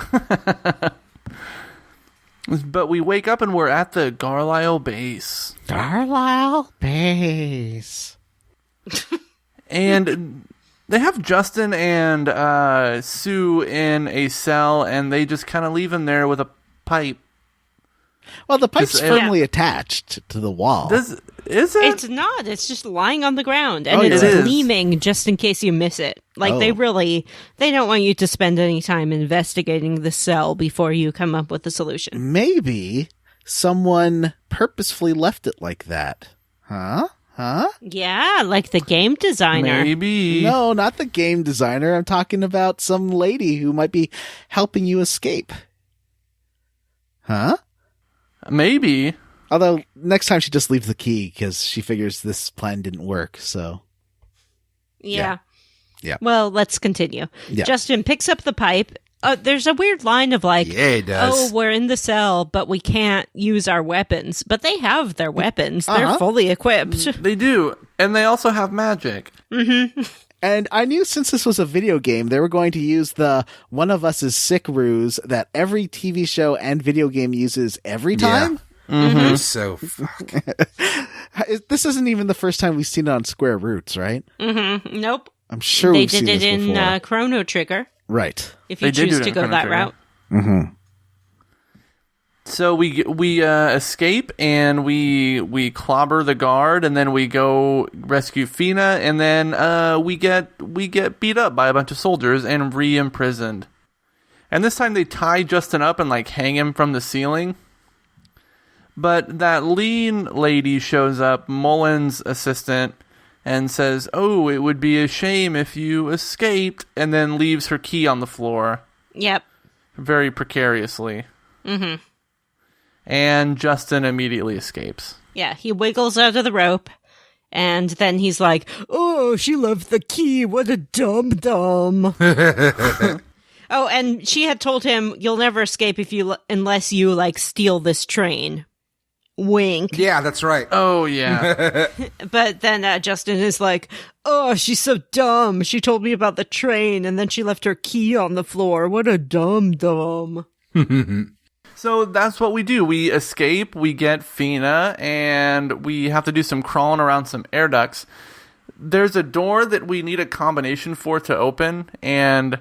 But we wake up and we're at the Garlisle base. Garlisle base. And they have Justin and Sue in a cell, and they just kind of leave him there with a pipe. Well, the pipe's Just- firmly attached to the wall. Is it? It's not. It's just lying on the ground. And Oh, it's it is. gleaming just in case you miss it. Like, Oh. they don't want you to spend any time investigating the cell before you come up with a solution. Maybe someone purposefully left it like that. Huh? Yeah, like the game designer. Maybe. No, not the game designer. I'm talking about some lady who might be helping you escape. Huh? Maybe. Although, next time she just leaves the key because she figures this plan didn't work, so... Yeah. Yeah. Well, let's continue. Yeah. Justin picks up the pipe. There's a weird line of like, Yeah, it does. oh, we're in the cell, but we can't use our weapons. But they have their weapons. They're fully equipped. They do. And they also have magic. Mm-hmm. And I knew since this was a video game, they were going to use the one of us is sick ruse that every TV show and video game uses every time. Mm-hmm. So, fuck. This isn't even the first time we've seen it on Square Roots, right? Mm-hmm. Nope. I'm sure they we've did seen it this in before. Chrono Trigger. Right. If you choose to go that route. Mm-hmm. So we escape and we clobber the guard, and then we go rescue Feena, and then we get beat up by a bunch of soldiers and re-imprisoned. And this time they tie Justin up and like hang him from the ceiling. But that lean lady shows up, Mullen's assistant, and says, "Oh, it would be a shame if you escaped," and then leaves her key on the floor. Yep. Very precariously. Mm-hmm. And Justin immediately escapes. Yeah, he wiggles out of the rope, and then he's like, "Oh, she left the key. What a dum-dum." Oh, and she had told him, "You'll never escape unless you, like, steal this train." Wink. Yeah, that's right. Oh, yeah. But then Justin is like, "Oh, she's so dumb. She told me about the train, and then she left her key on the floor. What a dum-dum." So that's what we do. We escape, we get Feena, and we have to do some crawling around some air ducts. There's a door that we need a combination for to open, and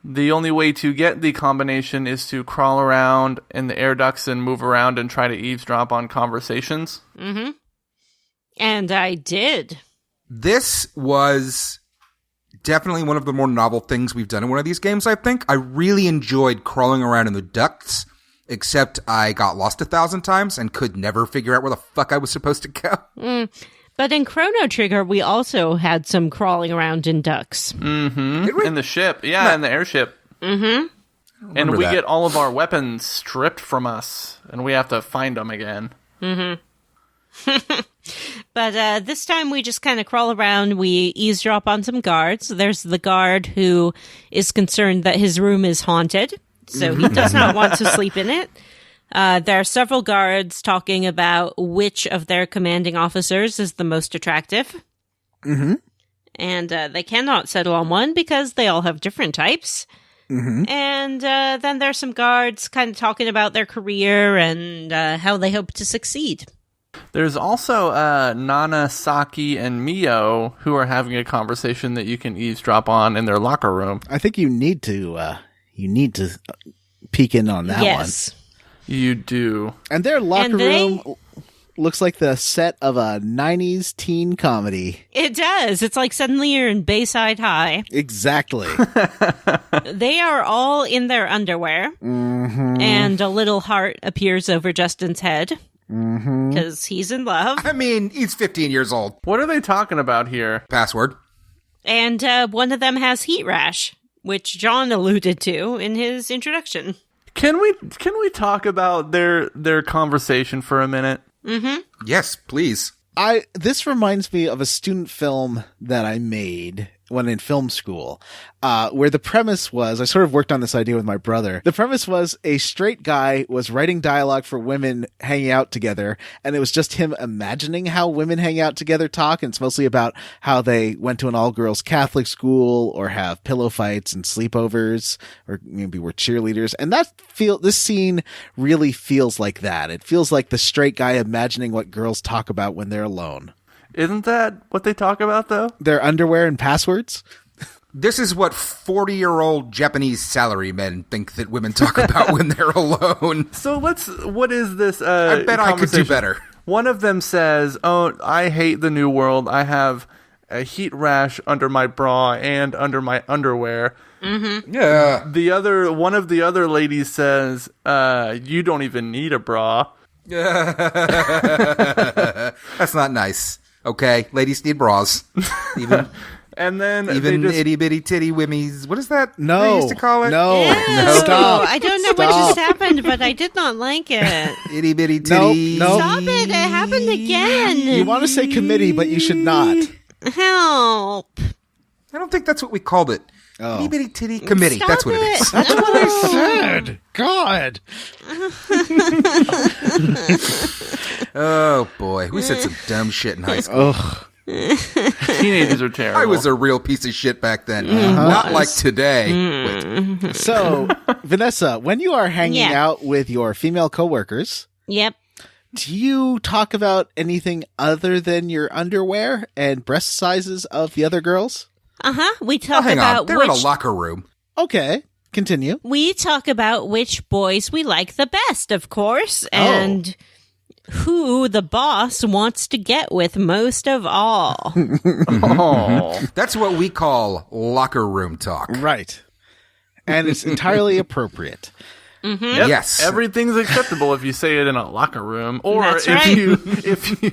the only way to get the combination is to crawl around in the air ducts and move around and try to eavesdrop on conversations. Mm-hmm. And I did. This was definitely one of the more novel things we've done in one of these games, I think. I really enjoyed crawling around in the ducts, except I got lost 1,000 times and could never figure out where the fuck I was supposed to go. But in Chrono Trigger, we also had some crawling around in ducts. Mm-hmm. In the ship. Yeah, in the airship. Mm-hmm. And we that. get all of our weapons stripped from us, and we have to find them again. Mm-hmm. But this time we just kind of crawl around. We eavesdrop on some guards. There's the guard who is concerned that his room is haunted, so he does not want to sleep in it. There are several guards talking about which of their commanding officers is the most attractive. Mm-hmm. And they cannot settle on one because they all have different types. Mm-hmm. And then there's some guards kind of talking about their career and how they hope to succeed. There's also Nana, Saki, and Mio who are having a conversation that you can eavesdrop on in their locker room. I think you need to peek in on that Yes. one. You do. And their locker And they- room looks like the set of a 90s teen comedy. It does. It's like suddenly you're in Bayside High. Exactly. They are all in their underwear. Mm-hmm. And a little heart appears over Justin's head. Mm-hmm. Because he's in love. I mean, he's 15 years old. What are they talking about here? Password. And one of them has heat rash, which John alluded to in his introduction. Can we talk about their conversation for a minute? Mm-hmm. Yes, please. This reminds me of a student film that I made when in film school, where the premise was, I sort of worked on this idea with my brother. The premise was a straight guy was writing dialogue for women hanging out together, and it was just him imagining how women hang out together talk, and it's mostly about how they went to an all-girls Catholic school, or have pillow fights and sleepovers, or maybe were cheerleaders, and this scene really feels like that. It feels like the straight guy imagining what girls talk about when they're alone. Isn't that what they talk about, though? Their underwear and passwords? This is what 40-year-old Japanese salarymen think that women talk about when they're alone. So what is this I bet I could do conversation? better. One of them says, "Oh, I hate the new world. I have a heat rash under my bra and under my underwear." Mm-hmm. Yeah. One of the other ladies says, "You don't even need a bra." That's not nice. Okay, ladies need bras. Even And then even they just, itty bitty titty wimmies. What is that? No. they used to call it. No. Ew. Stop. I don't know what just happened, but I did not like it. Itty bitty titty. Nope. Stop it! It happened again. You want to say committee, but you should not. Help! I don't think that's what we called it. Oh. Itty bitty titty committee. Stop That's what it is. That's what I said. God. Oh boy, we said some dumb shit in high school. Ugh. teenagers are terrible. I was a real piece of shit back then. Not like today. Wait. So, Vanessa, when you are hanging Yeah. out with your female coworkers, Yep. do you talk about anything other than your underwear and breast sizes of the other girls? We Oh, talk hang about on. They're in a which locker room. Okay, continue. we talk about which boys we like the best, of course, and who the boss wants to get with most of all. Oh. That's what we call locker room talk. Right. And it's entirely appropriate. Yep. Yes. Everything's acceptable if you say it in a locker room, or That's if right.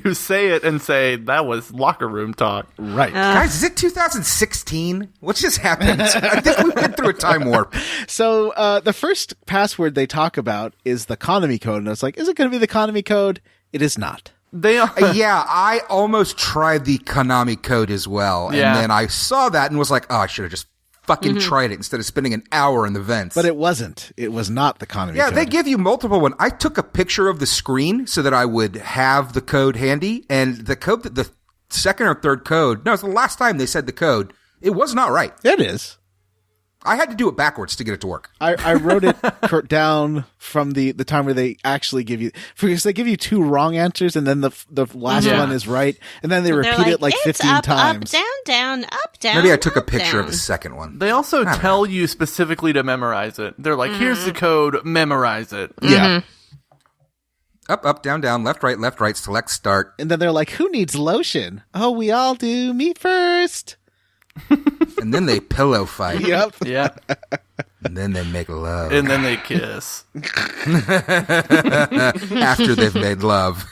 you say it and say that was locker room talk. Right. Guys, is it 2016? What just happened? I think we went through a time warp. So the first password they talk about is the Konami code. And I was like, is it going to be the Konami code? It is not. They are. Yeah, I almost tried the Konami code as well. Yeah. And then I saw that and was like, oh, I should have just fucking tried it instead of spending an hour in the vents. But it wasn't. It was not the Konami Yeah, code. they give you multiple ones. I took a picture of the screen so that I would have the code handy. And the code, the second or third code, no, it's the last time they said the code, it was not right. It is. I had to do it backwards to get it to work. I wrote it down from the time where they actually give you, because they give you two wrong answers and then the last Yeah. one is right. And then they They're repeat it like it's 15 up, times. Up, down, up, down. Maybe I took a up, picture of down. the second one. They also tell you specifically to memorize it. They're like, here's the code, memorize it. Yeah. Up, down, left, right, select, start. And then they're like, who needs lotion? Oh, we all do. Me first. And then they pillow fight. Yep. Yeah. And then they make love. And then they kiss. After they've made love.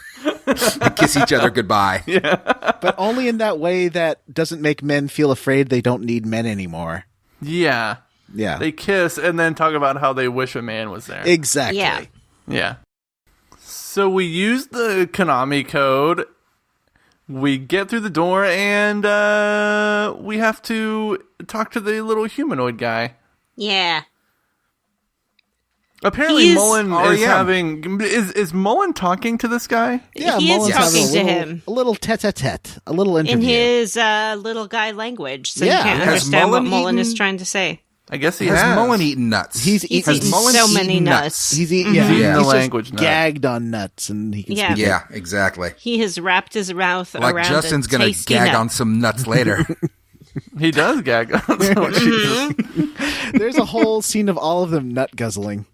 They kiss each other goodbye. But only in that way that doesn't make men feel afraid they don't need men anymore. Yeah. Yeah. They kiss and then talk about how they wish a man was there. Exactly. Yeah. Yeah. So we use the Konami code. We get through the door and we have to talk to the little humanoid guy. Yeah. Apparently He's- Mullen Oh, is yeah. having... Is Mullen talking to this guy? Yeah, He is Mullen's talking having to a little, him. a little tete-a-tete, a little interview. In his little guy language, so Yeah. you can't Has understand what Mullen Mullen is eaten- trying to say. I guess he Has has. Mullen eaten nuts? He's He's eaten eaten Mullen so many eaten nuts. He's eating, Yeah. He's eating the he's just language nut. gagged on nuts, and he can Yeah. speak. Yeah, exactly. He has wrapped his mouth Like around Justin's a gonna tasty gag nut. on some nuts later. He does gag on someone. Jesus. There's a whole scene of all of them nut guzzling.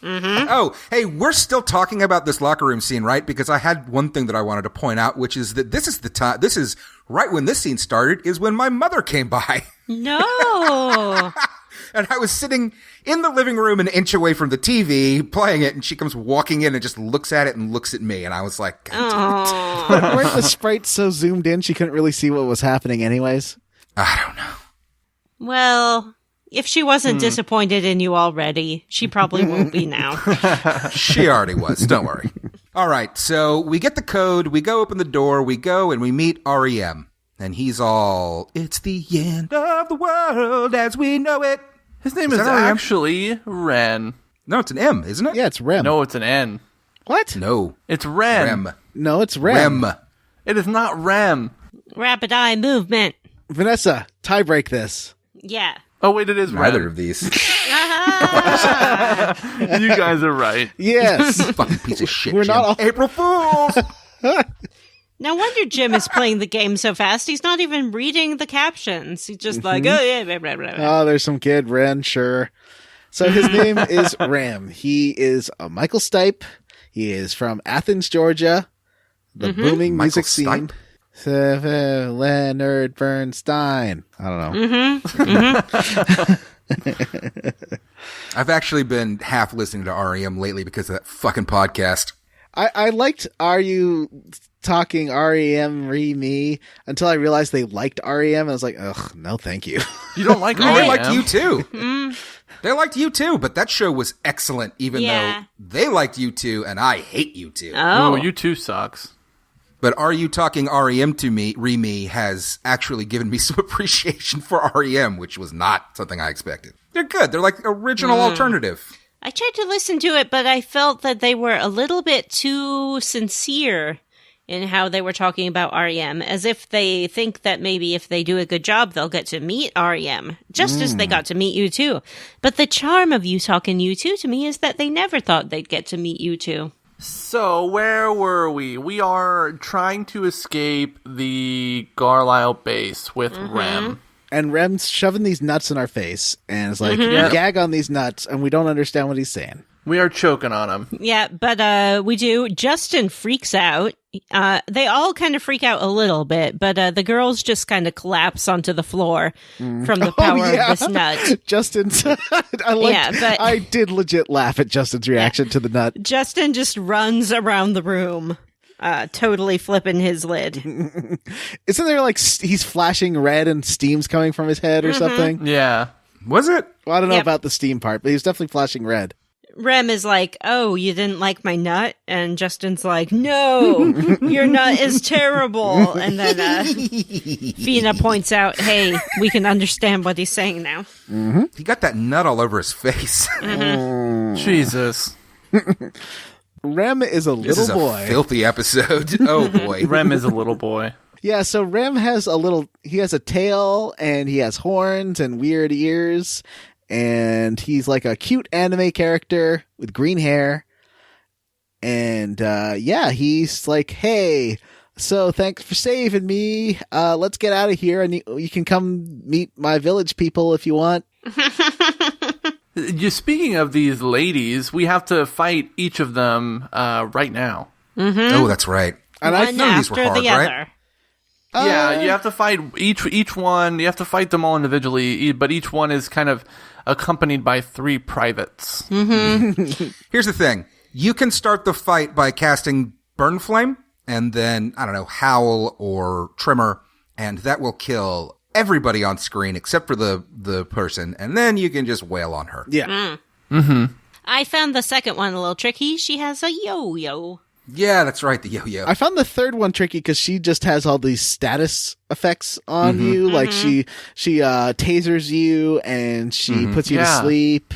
Oh, hey, we're still talking about this locker room scene, right? Because I had one thing that I wanted to point out, which is that this is the time, this is right when this scene started, is when my mother came by. No. And I was sitting in the living room an inch away from the TV playing it, and she comes walking in and just looks at it and looks at me. And I was like, God damn it. Weren't the sprites so zoomed in she couldn't really see what was happening anyways? I don't know. Well, if she wasn't disappointed in you already, she probably won't be now. She already was. Don't worry. All right. So we get the code. We go open the door. We go and we meet REM. And he's all, it's the end of the world as we know it. His name is that R.E.M.? actually Ren. No, it's an M, isn't it? Yeah, it's Rem. No, it's an N. What? No. It's Ren. Rem. No, it's Rem. Rem. It is not Rem. Rapid eye movement. Vanessa, tie break this. Yeah. Oh, wait, it is Neither Ren. of these. You guys are right. Yes. Fucking piece of shit. We're Jim. not all- April Fools. No wonder Jim is playing the game so fast. He's not even reading the captions. He's just like, oh, yeah, blah, blah, blah, blah. Oh, there's some kid, Ren, sure. So his name is Ram. He is a Michael Stipe. He is from Athens, Georgia. The booming Michael music scene. Leonard Bernstein. I don't know. I've actually been half listening to REM lately because of that fucking podcast. I liked Are You Talking REM Re-Me until I realized they liked REM. I was like, ugh, no thank you. You don't like REM? They liked you too. They liked you too, but that show was excellent even though they liked you too and I hate you too. Oh, you too sucks. But Are You Talking REM to Me, Re-Me has actually given me some appreciation for REM, which was not something I expected. They're good. They're like original alternative. I tried to listen to it, but I felt that they were a little bit too sincere in how they were talking about REM, as if they think that maybe if they do a good job, they'll get to meet REM, just as they got to meet you too. But the charm of you talking you two to me is that they never thought they'd get to meet you two. So, where were we? We are trying to escape the Garlisle base with Rem. And Rem's shoving these nuts in our face, and it's like, gag on these nuts, and we don't understand what he's saying. We are choking on him. Yeah, but we do. Justin freaks out. They all kind of freak out a little bit, but the girls just kind of collapse onto the floor from the power of this nut. Justin's, but I did legit laugh at Justin's reaction to the nut. Justin just runs around the room, totally flipping his lid. Isn't there like he's flashing red and steam's coming from his head or something? Yeah. Was it? Well, I don't know about the steam part, but he was definitely flashing red. Rem is like, oh, you didn't like my nut? And Justin's like, no, your nut is terrible. And then Feena points out, hey, we can understand what he's saying now. Mm-hmm. He got that nut all over his face. Jesus. Rem is a This little is boy. a filthy episode. Oh, boy. Rem is a little boy. Yeah, so Rem has he has a tail, and he has horns and weird ears. And he's like a cute anime character with green hair. And, he's like, hey, so thanks for saving me. Let's get out of here. And you can come meet my village people if you want. Speaking of these ladies, we have to fight each of them right now. Oh, that's right. And one none of these were after hard, the right? other. Yeah, you have to fight each one. You have to fight them all individually, but each one is kind of accompanied by 3 privates. Here's the thing. You can start the fight by casting Burn Flame, and then, I don't know, Howl or Tremor, and that will kill everybody on screen except for the person, and then you can just wail on her. Yeah. I found the second one a little tricky. She has a yo-yo. Yeah, that's right, the yo-yo. I found the third one tricky because she just has all these status effects on you. Like she tasers you and she puts you to sleep.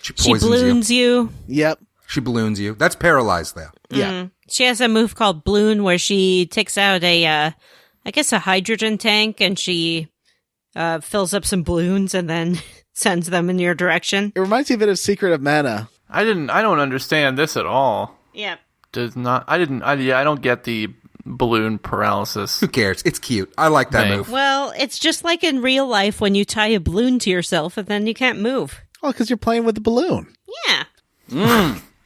She She poisons balloons you. Yep. She balloons you. That's paralyzed, though. Yeah. She has a move called Balloon where she takes out a hydrogen tank and she fills up some balloons and then sends them in your direction. It reminds me a bit of Secret of Mana. I don't understand this at all. Yeah. I don't get the balloon paralysis. Who cares? It's cute. I like that Right. move. Well, it's just like in real life when you tie a balloon to yourself and then you can't move. Oh, because you're playing with the balloon. Yeah.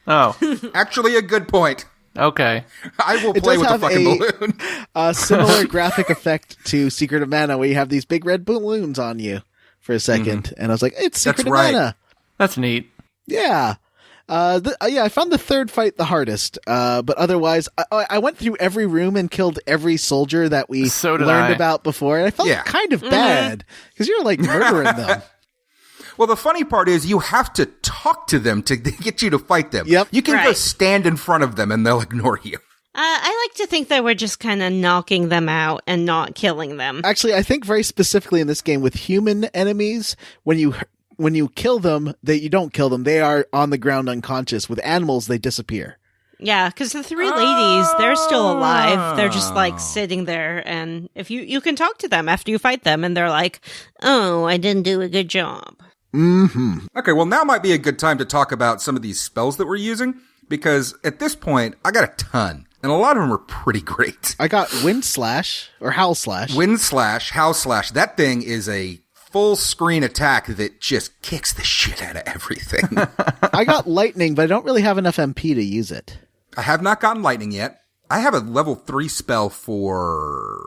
Oh, Actually, a good point. okay. I will It play does with the have fucking balloon. a similar graphic effect to Secret of Mana, where you have these big red balloons on you for a second. And I was like, it's Secret of right. Mana. That's neat. Yeah. I found the third fight the hardest, but otherwise, I went through every room and killed every soldier that we So did learned I. about before, and I felt kind of bad, because you're like murdering them. Well, the funny part is you have to talk to them to get you to fight them. Yep. You can Right. just stand in front of them and they'll ignore you. I like to think that we're just kind of knocking them out and not killing them. Actually, I think very specifically in this game with human enemies, when you kill them, you don't kill them. They are on the ground unconscious. With animals, they disappear. Yeah, because the 3 ladies, they're still alive. They're just like sitting there, and if you can talk to them after you fight them, and they're like, "Oh, I didn't do a good job." Okay, well, now might be a good time to talk about some of these spells that we're using, because at this point, I got a ton, and a lot of them are pretty great. I got Wind Slash or Howl Slash. Wind Slash, Howl Slash, that thing is a full screen attack that just kicks the shit out of everything. I got Lightning, but I don't really have enough MP to use it. I have not gotten Lightning yet. I have a level 3 spell for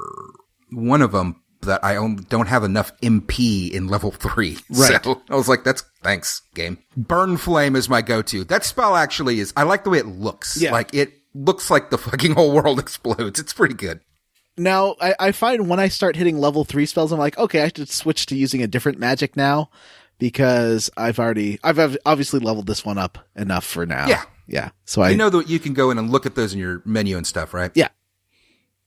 one of them that I don't have enough MP in level 3. Right. So I was like, thanks, game. Burn Flame is my go-to. That spell actually is, I like the way it looks. Yeah. Like looks like the fucking whole world explodes. It's pretty good. Now, I find when I start hitting level 3 spells, I'm like, okay, I should switch to using a different magic now because I've obviously leveled this one up enough for now. Yeah. Yeah. So You know that you can go in and look at those in your menu and stuff, right? Yeah.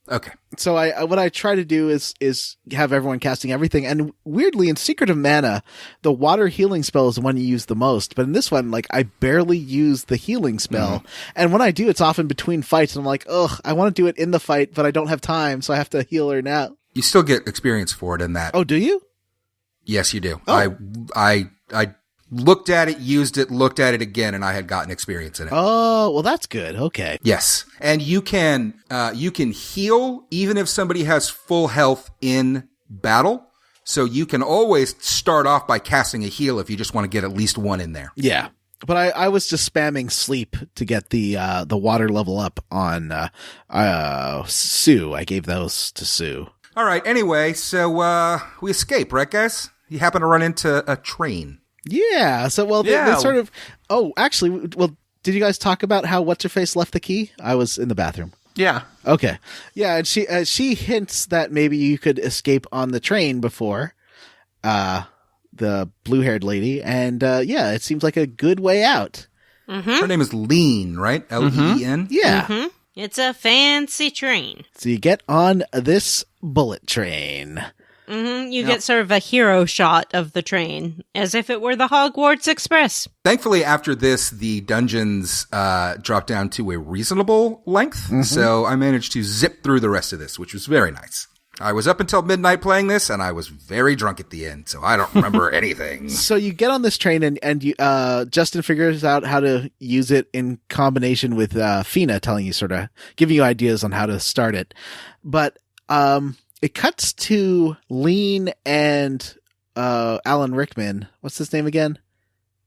Okay. So what I try to do is have everyone casting everything. And weirdly, in Secret of Mana, the water healing spell is the one you use the most. But in this one, like, I barely use the healing spell. And when I do, it's often between fights. And I'm like, ugh, I want to do it in the fight, but I don't have time. So I have to heal her now. You still get experience for it in that. Oh, do you? Yes, you do. Oh. I looked at it, used it, looked at it again, and I had gotten experience in it. Oh, well, that's good. Okay. Yes. And you can heal even if somebody has full health in battle. So you can always start off by casting a heal if you just want to get at least one in there. Yeah. But I was just spamming sleep to get the water level up on Sue. I gave those to Sue. All right. Anyway, so we escape, right, guys? You happen to run into a train. Yeah. So, well, they sort of... Oh, actually, well, did you guys talk about how What's-Her-Face left the key? I was in the bathroom. Yeah. Okay. Yeah, and she hints that maybe you could escape on the train before the blue-haired lady. And, yeah, it seems like a good way out. Mm-hmm. Her name is Lean, right? Leen? Yeah. Mm-hmm. It's a fancy train. So you get on this bullet train. Mm-hmm. You get sort of a hero shot of the train, as if it were the Hogwarts Express. Thankfully, after this, the dungeons drop down to a reasonable length, so I managed to zip through the rest of this, which was very nice. I was up until midnight playing this, and I was very drunk at the end, so I don't remember anything. So you get on this train, and you, Justin figures out how to use it in combination with Feena telling you, sort of giving you ideas on how to start it. But it cuts to Lean and Alan Rickman. What's his name again?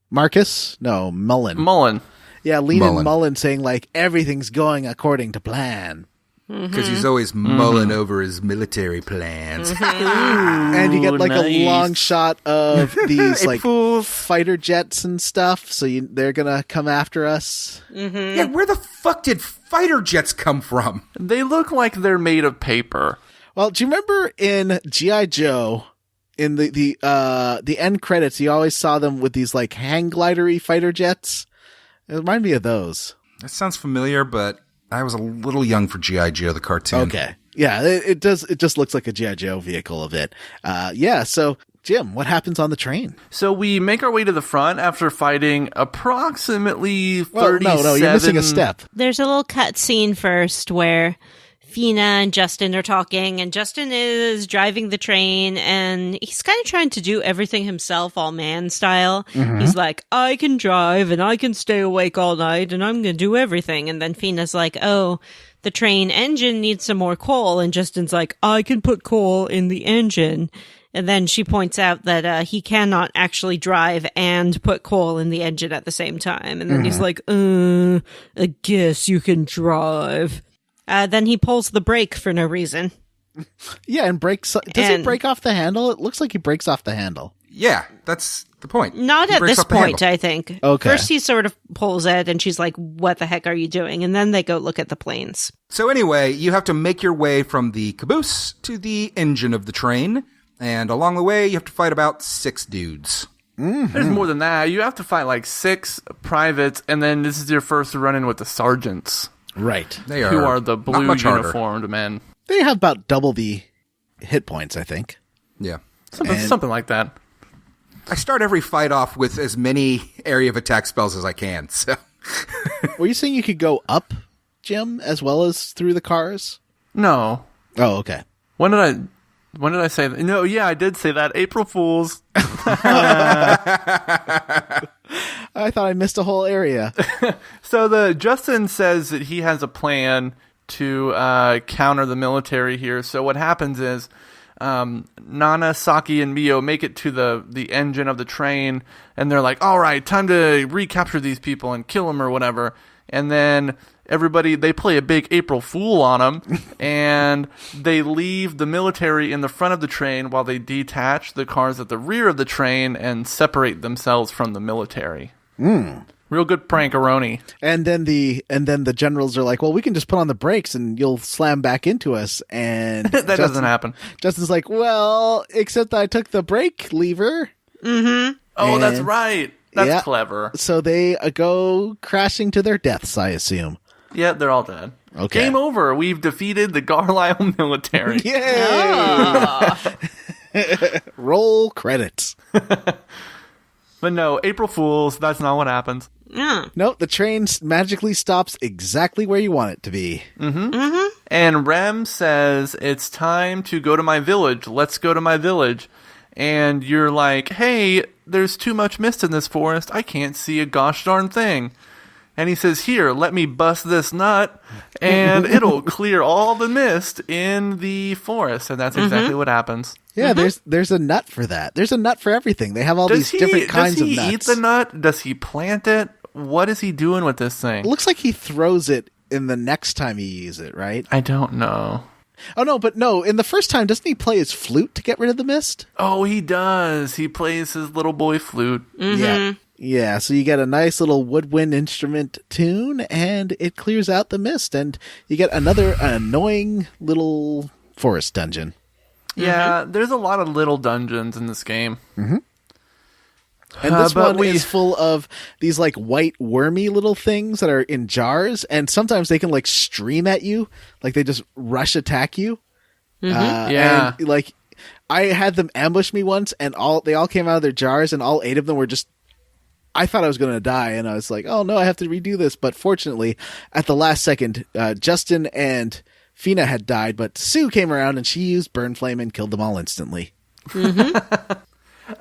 Marcus? No, Mullen. Yeah, Lean and Mullen saying, like, everything's going according to plan. Because he's always mulling over his military plans. And you get, like, nice. a long shot of these, like, fighter jets and stuff. So they're gonna come after us. Mm-hmm. Yeah, where the fuck did fighter jets come from? They look like they're made of paper. Well, do you remember in G.I. Joe, in the end credits, you always saw them with these, like, hang glidery fighter jets? It reminded me of those. That sounds familiar, but I was a little young for G.I. Joe, the cartoon. Okay. Yeah, it does. It just looks like a G.I. Joe vehicle of it. Yeah, so, Jim, what happens on the train? So we make our way to the front after fighting approximately 37... No, you're missing a step. There's a little cut scene first where Feena and Justin are talking, and Justin is driving the train, and he's kind of trying to do everything himself, all man style. He's like, I can drive, and I can stay awake all night, and I'm going to do everything. And then Feena's like, oh, the train engine needs some more coal, and Justin's like, I can put coal in the engine. And then she points out that he cannot actually drive and put coal in the engine at the same time. And then he's like, I guess you can drive. Then he pulls the brake for no reason. Yeah, and breaks. Does he break off the handle? It looks like he breaks off the handle. Yeah, that's the point. Not at this point, I think. Okay. First he sort of pulls it, and she's like, what the heck are you doing? And then they go look at the planes. So anyway, you have to make your way from the caboose to the engine of the train, and along the way, you have to fight about 6 dudes. There's more than that. You have to fight like 6 privates, and then this is your first run-in with the sergeants. Right. They are who are the blue not much harder. uniformed men. They have about double the hit points, I think. Yeah. Something like that. I start every fight off with as many area of attack spells as I can, so... Were you saying you could go up, Jim, as well as through the cars? No. Oh, okay. When did I say that? No, yeah, I did say that. April Fools. I thought I missed a whole area. So Justin says that he has a plan to counter the military here. So what happens is Nana, Saki, and Mio make it to the engine of the train, and they're like, all right, time to recapture these people and kill them or whatever. And then they play a big April Fool on them, and they leave the military in the front of the train while they detach the cars at the rear of the train and separate themselves from the military. Real good prankaroni. And then the generals are like, well, we can just put on the brakes and you'll slam back into us. And That doesn't happen. Justin's like, well, except I took the brake lever. Mm-hmm. Oh, And- that's right. That's Yeah. clever. So they go crashing to their deaths, I assume. Yeah, they're all dead. Okay. Game over. We've defeated the Garlisle military. Yay! Oh. Roll credits. But no, April Fools, that's not what happens. Yeah. No, the train magically stops exactly where you want it to be. And Rem says, it's time to go to my village. Let's go to my village. And you're like, hey, there's too much mist in this forest. I can't see a gosh darn thing. And he says, here, let me bust this nut, and it'll clear all the mist in the forest. And that's exactly what happens. Yeah, there's a nut for that. There's a nut for everything. They have all these different kinds of nuts. Does he eat the nut? Does he plant it? What is he doing with this thing? It looks like he throws it in the next time he uses it, right? I don't know. Oh, no, in the first time, doesn't he play his flute to get rid of the mist? Oh, he does. He plays his little boy flute. Yeah. Yeah, so you get a nice little woodwind instrument tune, and it clears out the mist, and you get another annoying little forest dungeon. Yeah, there's a lot of little dungeons in this game. And this but one is full of these like white wormy little things that are in jars, and sometimes they can like stream at you, like they just rush attack you. Yeah. And, like I had them ambush me once, and they all came out of their jars, and all 8 of them were just. I thought I was going to die, and I was like, "Oh no, I have to redo this." But fortunately, at the last second, Justin and Feena had died, but Sue came around and she used Burn Flame and killed them all instantly.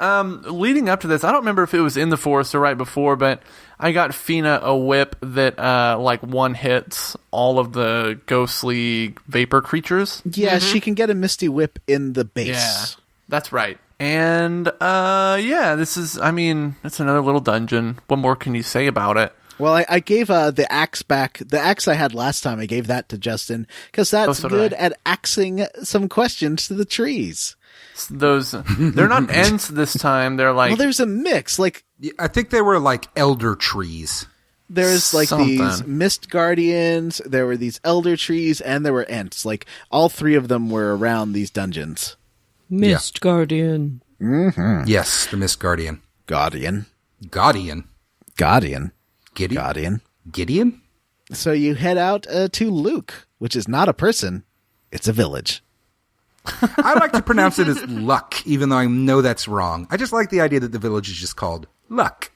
Leading up to this, I don't remember if it was in the forest or right before, but I got Feena a whip that like one hits all of the ghostly vapor creatures. Yeah, she can get a Misty Whip in the base. Yeah, that's right. And this is, I mean, it's another little dungeon. What more can you say about it? Well, I gave the axe back. The axe I had last time, I gave that to Justin because that's so did good I. at axing some questions to the trees. Those, they're not Ents this time. They're like, Well, there's a mix. Like I think they were like elder trees. there's like these Something. mist guardians, there were these elder trees, and there were Ents. Like all 3 of them were around these dungeons. Mist Guardian. Yes, the Mist Guardian. Guardian. Guardian. Gideon. Gideon? So you head out to Luke, which is not a person, it's a village. I like to pronounce it as Luck, even though I know that's wrong. I just like the idea that the village is just called Luck.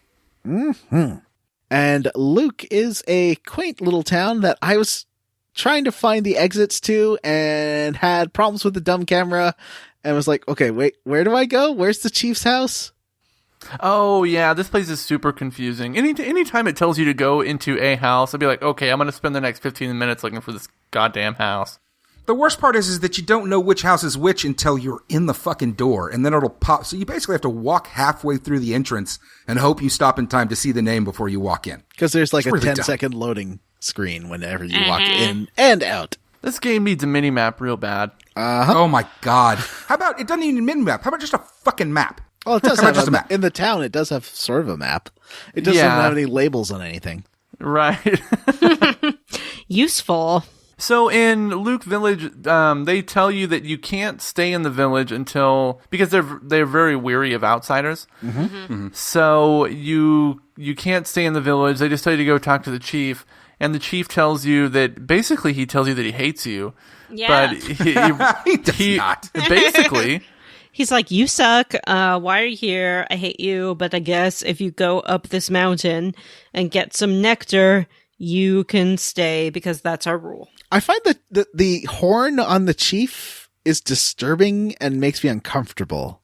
And Luke is a quaint little town that I was trying to find the exits to and had problems with the dumb camera and was like, okay, wait, where do I go? Where's the chief's house? oh yeah, this place is super confusing. Anytime it tells you to go into a house, I'd be like, okay, I'm going to spend the next 15 minutes looking for this goddamn house. The worst part is that you don't know which house is which until you're in the fucking door, and then it'll pop. So you basically have to walk halfway through the entrance and hope you stop in time to see the name before you walk in. Because there's like It's a really 10-second loading screen whenever you walk in and out. This game needs a mini-map real bad. Oh my god. How about, it doesn't even mini-map. How about just a fucking map? Well, it does How about have just a map? in the town. It does have sort of a map. It doesn't Yeah. have any labels on anything. Right. Useful. So in Luke Village, they tell you that you can't stay in the village because they're very weary of outsiders. So you can't stay in the village. They just tell you to go talk to the chief, and the chief tells you that basically he tells you that he hates you. Yeah. But He does not. Basically. He's like, you suck. Why are you here? I hate you. But I guess if you go up this mountain and get some nectar, you can stay because that's our rule. I find that the horn on the chief is disturbing and makes me uncomfortable.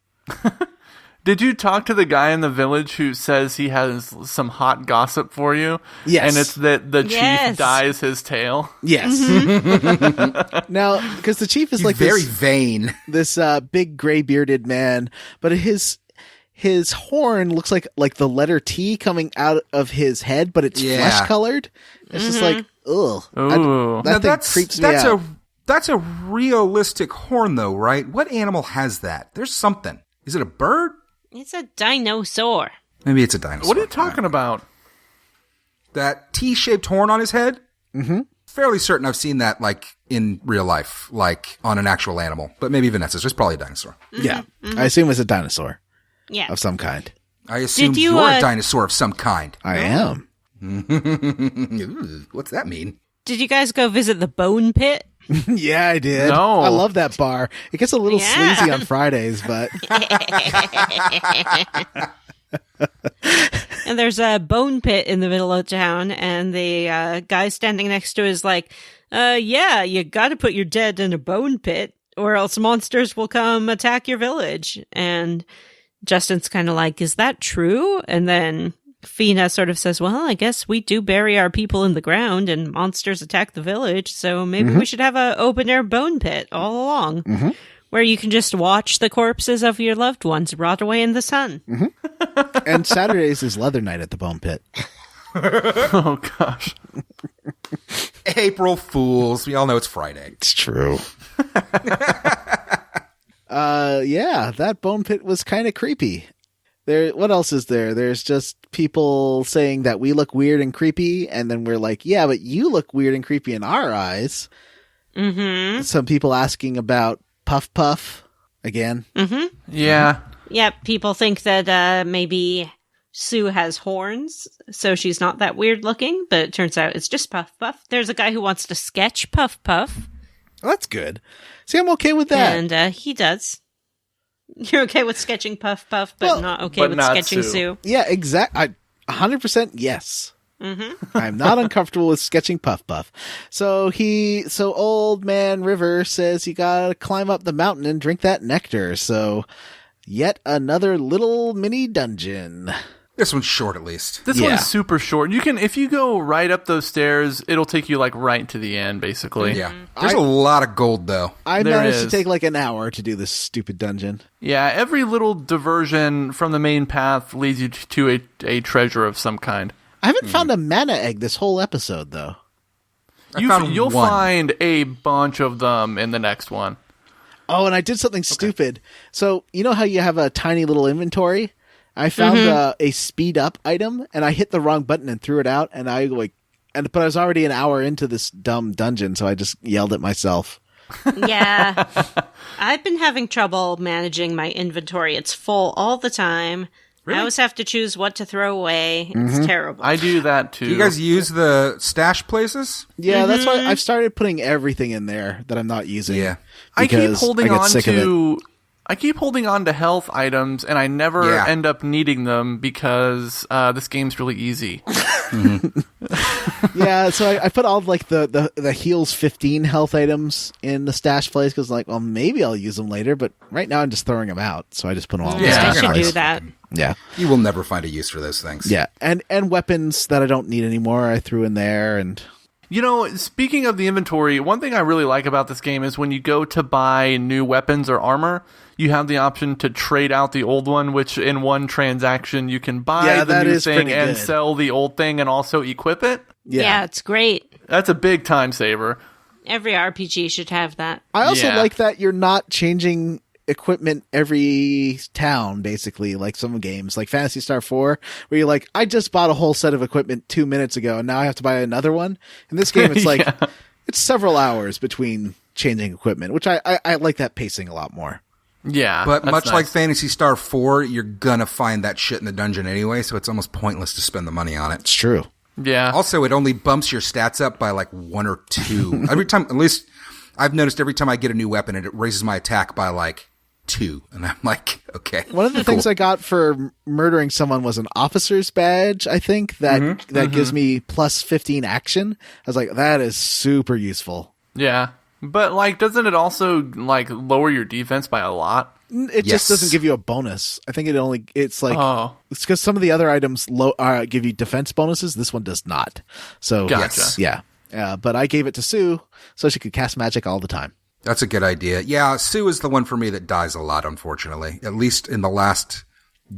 Did you talk to the guy in the village who says he has some hot gossip for you? Yes. And it's that the Yes. chief dyes his tail? Yes. Now, because the chief is He's like very vain. this big gray bearded man, but his horn looks like the letter T coming out of his head, but it's Yeah. flesh colored. It's just like, ugh. Ooh. That thing creeps me out. That's a realistic horn though, right? What animal has that? There's something. Is it a bird? It's a dinosaur. Maybe it's a dinosaur. What are you talking about? That T-shaped horn on his head? Mm-hmm. Fairly certain I've seen that, like, in real life, like, on an actual animal. But maybe Vanessa's. It's probably a dinosaur. Mm-hmm. Yeah. I assume it's a dinosaur. Yeah. Of some kind. I assume you, you're a dinosaur of some kind. I am. Ooh, what's that mean? Did you guys go visit the Bone Pit? Yeah, I did. No. I love that bar. It gets a little Yeah. sleazy on Fridays, but And there's a bone pit in the middle of town, and the guy standing next to it is like, yeah, you gotta put your dead in a bone pit, or else monsters will come attack your village. And Justin's kind of like, is that true? And then Feena sort of says, well, I guess we do bury our people in the ground and monsters attack the village, so maybe we should have a open-air bone pit all along, where you can just watch the corpses of your loved ones rot away in the sun. and Saturdays is leather night at the Bone Pit. Oh, gosh. April Fools. We all know it's Friday. It's true. Yeah, that Bone Pit was kind of creepy. What else is there? There's just people saying that we look weird and creepy, and then we're like, yeah, but you look weird and creepy in our eyes. Mm-hmm. Some people asking about Puff Puff again. Mm-hmm. Yeah. Yeah, people think that maybe Sue has horns, so she's not that weird looking, but it turns out it's just Puff Puff. There's a guy who wants to sketch Puff Puff. Well, that's good. See, I'm okay with that. And he does. You're okay with sketching Puff Puff, but not okay with sketching Sue. Yeah, exactly. 100% yes. I'm not uncomfortable with sketching Puff Puff. So old man River says you gotta climb up the mountain and drink that nectar. So yet another little mini dungeon. This one's short, at least. This one's super short. You can, if you go right up those stairs, it'll take you like right to the end, basically. Yeah. There's a lot of gold, though. I There managed to is. take like an hour to do this stupid dungeon. Yeah, every little diversion from the main path leads you to a treasure of some kind. I haven't found a mana egg this whole episode, though. You'll one. find a bunch of them in the next one. Oh, and I did something stupid. So, you know how you have a tiny little inventory? I found a speed up item, and I hit the wrong button and threw it out, and but I was already an hour into this dumb dungeon, so I just yelled at myself. Yeah. I've been having trouble managing my inventory. It's full all the time. I always have to choose what to throw away. It's terrible. I do that too. Do you guys use the stash places? Yeah, that's why I've started putting everything in there that I'm not using. Yeah. I keep because holding I get on sick of it. to. I keep holding on to health items, and I never Yeah. end up needing them because this game's really easy. Yeah, so I put all like the heals 15 health items in the stash place because like, well, maybe I'll use them later, but right now I'm just throwing them out. So I just put them all in the Yeah. I stash should place. do that. Yeah. You will never find a use for those things. Yeah. And weapons that I don't need anymore, I threw in there. And You know, speaking of the inventory, one thing I really like about this game is when you go to buy new weapons or armor, you have the option to trade out the old one, which in one transaction you can buy Yeah, the that new is thing pretty and good. sell the old thing and also equip it. Yeah, it's great. That's a big time saver. Every RPG should have that. I also Yeah. like that you're not changing equipment every town, basically, like some games, like Phantasy Star 4, where you're like, I just bought a whole set of equipment 2 minutes ago, and now I have to buy another one. In this game, it's like, it's several hours between changing equipment, which I like that pacing a lot more. Yeah. But that's much nice. like Phantasy Star 4, you're gonna find that shit in the dungeon anyway, so it's almost pointless to spend the money on it. It's true. Yeah. Also, it only bumps your stats up by like 1 or 2. Every time, at least I've noticed every time I get a new weapon, it raises my attack by like 2. And I'm like, okay. One of the things I got for murdering someone was an officer's badge, I think, that gives me plus 15 action. I was like, that is super useful. Yeah. But, like, doesn't it also, like, lower your defense by a lot? It just doesn't give you a bonus. I think it's like, Oh. it's because some of the other items give you defense bonuses. This one does not. So, Gotcha. yeah. But I gave it to Sue so she could cast magic all the time. That's a good idea. Yeah, Sue is the one for me that dies a lot, unfortunately. At least in the last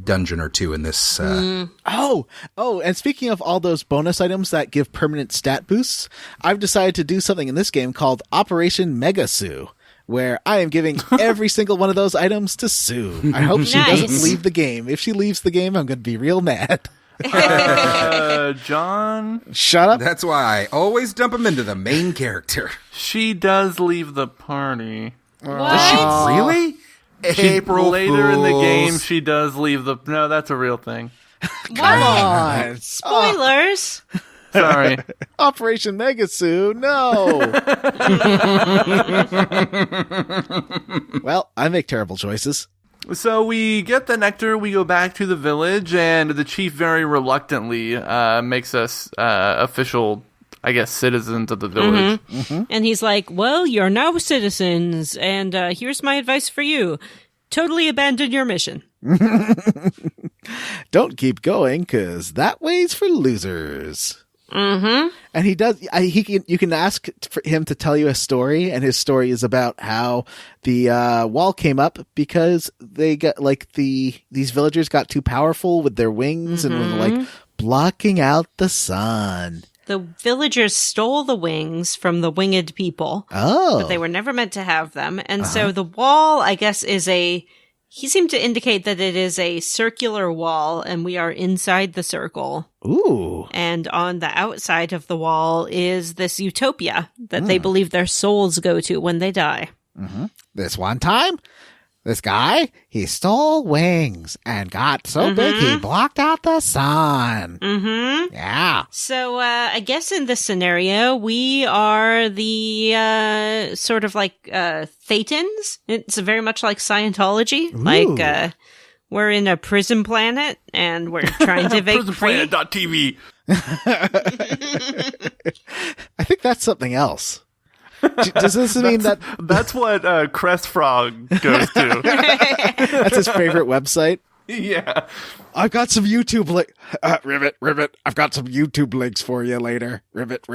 dungeon or 2 in this. Oh, and speaking of all those bonus items that give permanent stat boosts, I've decided to do something in this game called Operation Mega Sue, where I am giving every single one of those items to Sue. I hope she Nice. doesn't leave the game. If she leaves the game, I'm going to be real mad. John? Shut up. That's why I always dump him into the main character. She does leave the party. What? Really? April Later in the Fools. game, she does leave the... No, that's a real thing. Come on. Spoilers. Sorry. Operation Megasue, no. Well, I make terrible choices. So we get the nectar, we go back to the village, and the chief very reluctantly makes us official, I guess, citizens of the village. And he's like, well, you're now citizens, and here's my advice for you. Totally abandon your mission. Don't keep going, because that way's for losers. And he does. You can ask for him to tell you a story, and his story is about how the wall came up because they got these villagers got too powerful with their wings and were blocking out the sun. The villagers stole the wings from the winged people. Oh, But they were never meant to have them. And so the wall, I guess, he seemed to indicate that it is a circular wall, and we are inside the circle. Ooh. And on the outside of the wall is this utopia that they believe their souls go to when they die. This one time, this guy, he stole wings and got so big he blocked out the sun. Yeah. So I guess in this scenario, we are the sort of like Thetans. It's very much like Scientology. Ooh. Like we're in a prison planet and we're trying to make free. PrisonPlanet.tv. I think that's something else. Does this mean that That's what Crest Frog goes to. that's his favorite website? Yeah. I've got some YouTube ribbit. I've got some YouTube links for you later. Ribbit.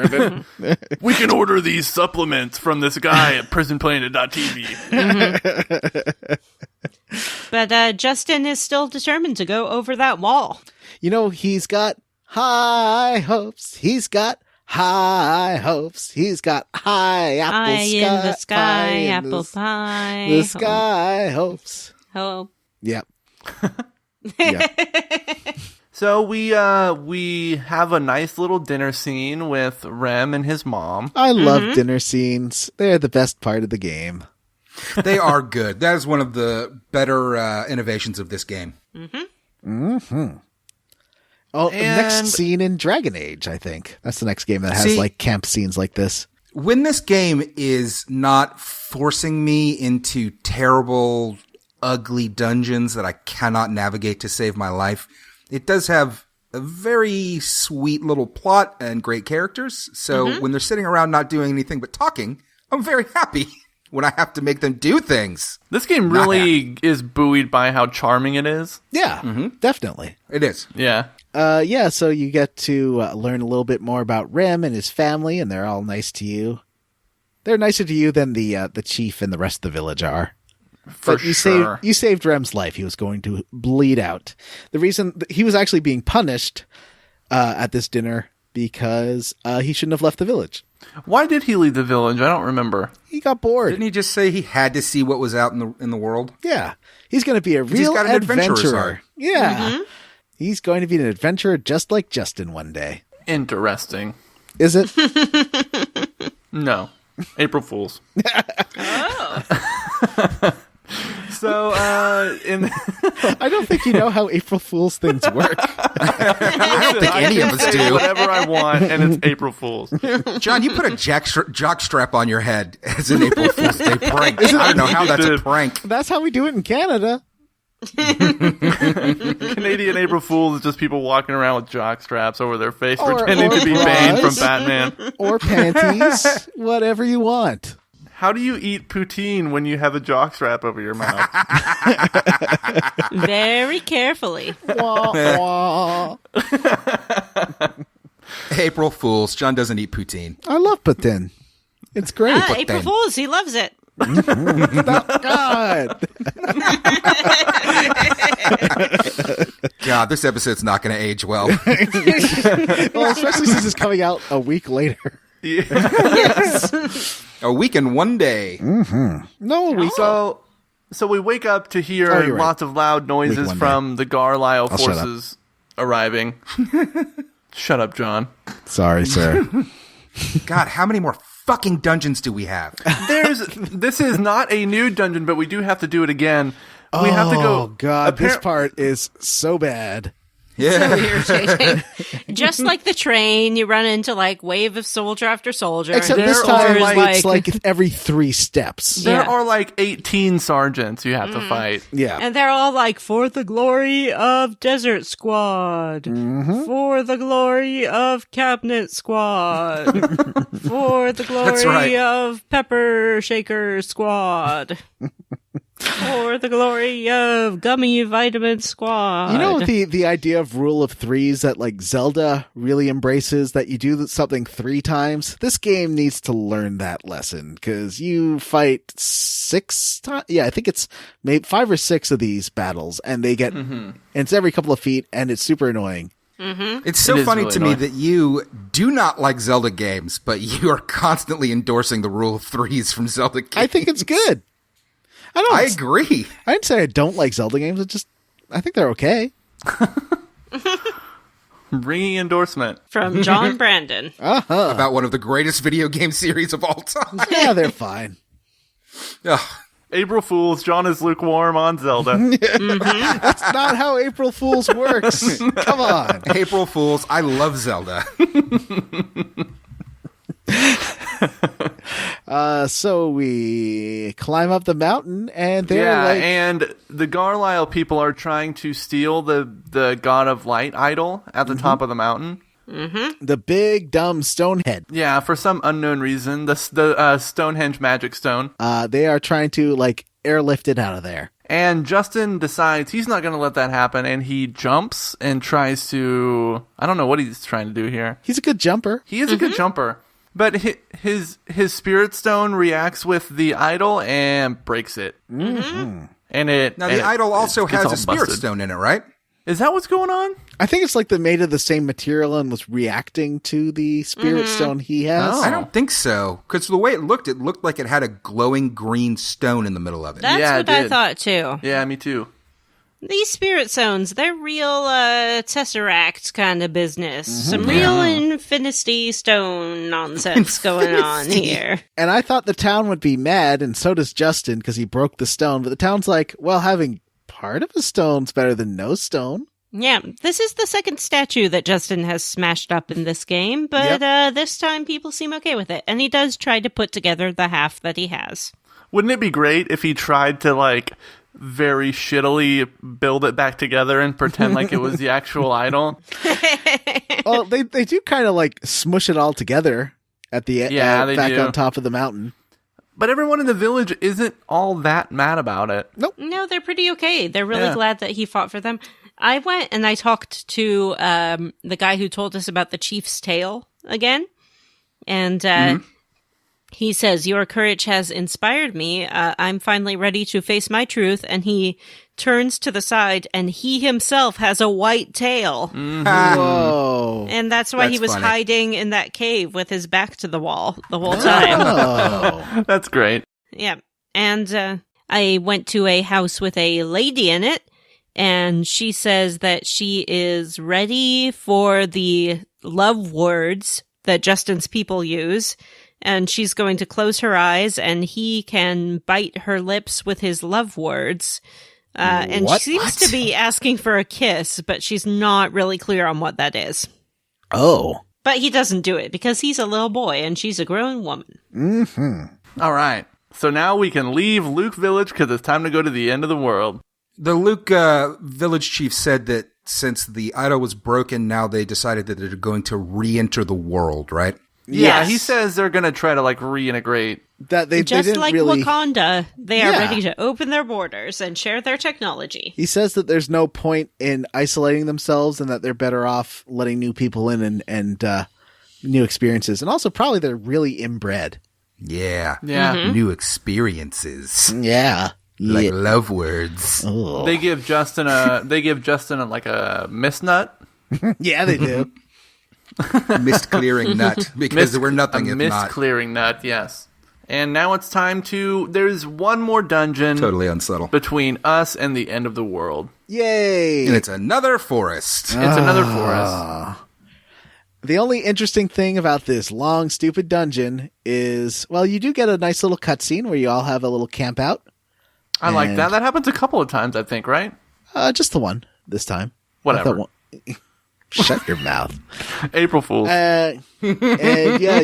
We can order these supplements from this guy at PrisonPlanet.tv. But Justin is still determined to go over that wall. You know, he's got high hopes. He's got high hopes. He's got high apple High sky. in the sky, pie in apple the, pie. The sky hopes. Oh. Yep. So we have a nice little dinner scene with Rem and his mom. I love dinner scenes. They're the best part of the game. They are good. That is one of the better innovations of this game. Oh, the next And- scene in Dragon Age, I think. That's the next game that has See- like camp scenes like this. When this game is not forcing me into terrible, ugly dungeons that I cannot navigate to save my life, it does have a very sweet little plot and great characters. So when they're sitting around not doing anything but talking, I'm very happy when I have to make them do things. This game really is buoyed by how charming it is. Yeah, definitely. It is. Yeah. Yeah, so you get to learn a little bit more about Rem and his family, and they're all nice to you. They're nicer to you than the chief and the rest of the village are. For But you sure. saved Rem's life. He was going to bleed out. The reason he was actually being punished at this dinner because he shouldn't have left the village. Why did he leave the village? I don't remember. He got bored. Didn't he just say he had to see what was out in the world? Yeah, he's going to be a He's real got an adventurer's adventurer. heart. Yeah, he's going to be an adventurer just like Justin one day. Interesting. Is it? No. April Fools. So, I don't think you know how April Fool's things work. I don't think any of us say do. whatever I want, and it's April Fools. John, you put a jock strap on your head as an April Fool's Day prank. I don't know how that's a prank. That's how we do it in Canada. Canadian April Fools is just people walking around with jock straps over their face, Or- pretending or to be Bane from bras. Batman. Or panties. Whatever you want. How do you eat poutine when you have a jock strap over your mouth? Very carefully. Wah, wah. April Fools. John doesn't eat poutine. I love poutine. It's great. April Fools, he loves it. God. God, this episode's not going to age well. Well, especially since it's coming out a week later. Yes. A week and one day. No, a week. So we wake up to hear Oh, you're right. lots of loud noises one from the Garlisle I'll shut up. forces arriving. Shut up, John. Sorry, sir. God, how many more fucking dungeons do we have? This is not a new dungeon, but we do have to do it again. We have to go. Oh, God, this part is so bad. Yeah. So irritating. Just like the train, you run into like wave of soldier after soldier. Except There this are time, like- it's like every 3 steps. There Yeah. are like 18 sergeants you have to fight. Yeah. And they're all like, for the glory of Desert Squad. For the glory of Cabinet Squad. For the glory right. of Pepper Shaker Squad. For the glory of Gummy Vitamin Squad. You know the idea of rule of threes that like Zelda really embraces, that you do something 3 times? This game needs to learn that lesson, because you fight 6 times. Yeah, I think it's maybe 5 or 6 of these battles, and they get, and it's every couple of feet, and it's super annoying. It's so It is funny really to me annoying. that you do not like Zelda games, but you are constantly endorsing the rule of threes from Zelda games. I think it's good. I agree. I didn't say I don't like Zelda games. I think they're okay. Ringing endorsement. From John Brandon. About one of the greatest video game series of all time. Yeah, they're fine. Ugh. April Fools, John is lukewarm on Zelda. That's not how April Fool's works. Come on. April Fools, I love Zelda. So we climb up the mountain, and they're like, and the Garlisle people are trying to steal the God of Light idol at the top of the mountain. the big dumb stone head. Yeah, for some unknown reason, the Stonehenge magic stone. They are trying to like airlift it out of there. And Justin decides he's not going to let that happen, and he jumps and tries to... I don't know what he's trying to do here. He's a good jumper. He is a good jumper, but his spirit stone reacts with the idol and breaks it. And it... Now, and the idol also it gets has all a spirit busted. stone in it, right? Is that what's going on? I think it's like they're made of the same material and was reacting to the spirit stone he has. Oh. I don't think so. Because the way it looked like it had a glowing green stone in the middle of it. That's Yeah, what it I did. thought too. Yeah, me too. These spirit zones, they're real Tesseract kind of business. Some real Infinity Stone nonsense going on here. And I thought the town would be mad, and so does Justin, because he broke the stone. But the town's like, well, having part of a stone's better than no stone. Yeah, this is the second statue that Justin has smashed up in this game, but this time people seem okay with it. And he does try to put together the half that he has. Wouldn't it be great if he tried to, like, very shittily build it back together and pretend like it was the actual idol? Well, they do kind of like smush it all together at the Yeah, they back do. on top of the mountain. But everyone in the village isn't all that mad about it. No, they're pretty okay. They're really Yeah. glad that he fought for them. I went and I talked to the guy who told us about the chief's tale again. And he says, your courage has inspired me. I'm finally ready to face my truth. And he turns to the side and he himself has a white tail. Whoa. And that's why he That's was funny. hiding in that cave with his back to the wall the whole time. Oh. That's great. Yeah. And I went to a house with a lady in it, and she says that she is ready for the love words that Justin's people use, and she's going to close her eyes, and he can bite her lips with his love words. And What? she seems to be asking for a kiss, but she's not really clear on what that is. Oh. But he doesn't do it because he's a little boy and she's a grown woman. All right. So now we can leave Luke Village because it's time to go to the end of the world. The Luke village chief said that since the idol was broken, now they decided that they're going to re-enter the world, right? Yeah, Yes. he says they're going to try to, like, reintegrate. That they Just didn't like really. Wakanda, they are Yeah. ready to open their borders and share their technology. He says that there's no point in isolating themselves, and that they're better off letting new people in and new experiences. And also, probably they're really inbred. Yeah. Yeah. New experiences. Yeah. Like love words. Oh. They give Justin like a mist nut. Yeah, they do. Mist clearing nut. Because we're nothing a if mist not. clearing nut, yes. And now it's time there's one more dungeon. Totally unsubtle. Between us and the end of the world. Yay! And it's another forest. It's another forest. The only interesting thing about this long, stupid dungeon is, well, you do get a nice little cutscene where you all have a little camp out. I like that. That happens a couple of times, I think, right? Just the one this time. Whatever. Shut your mouth. April Fool's. And yeah,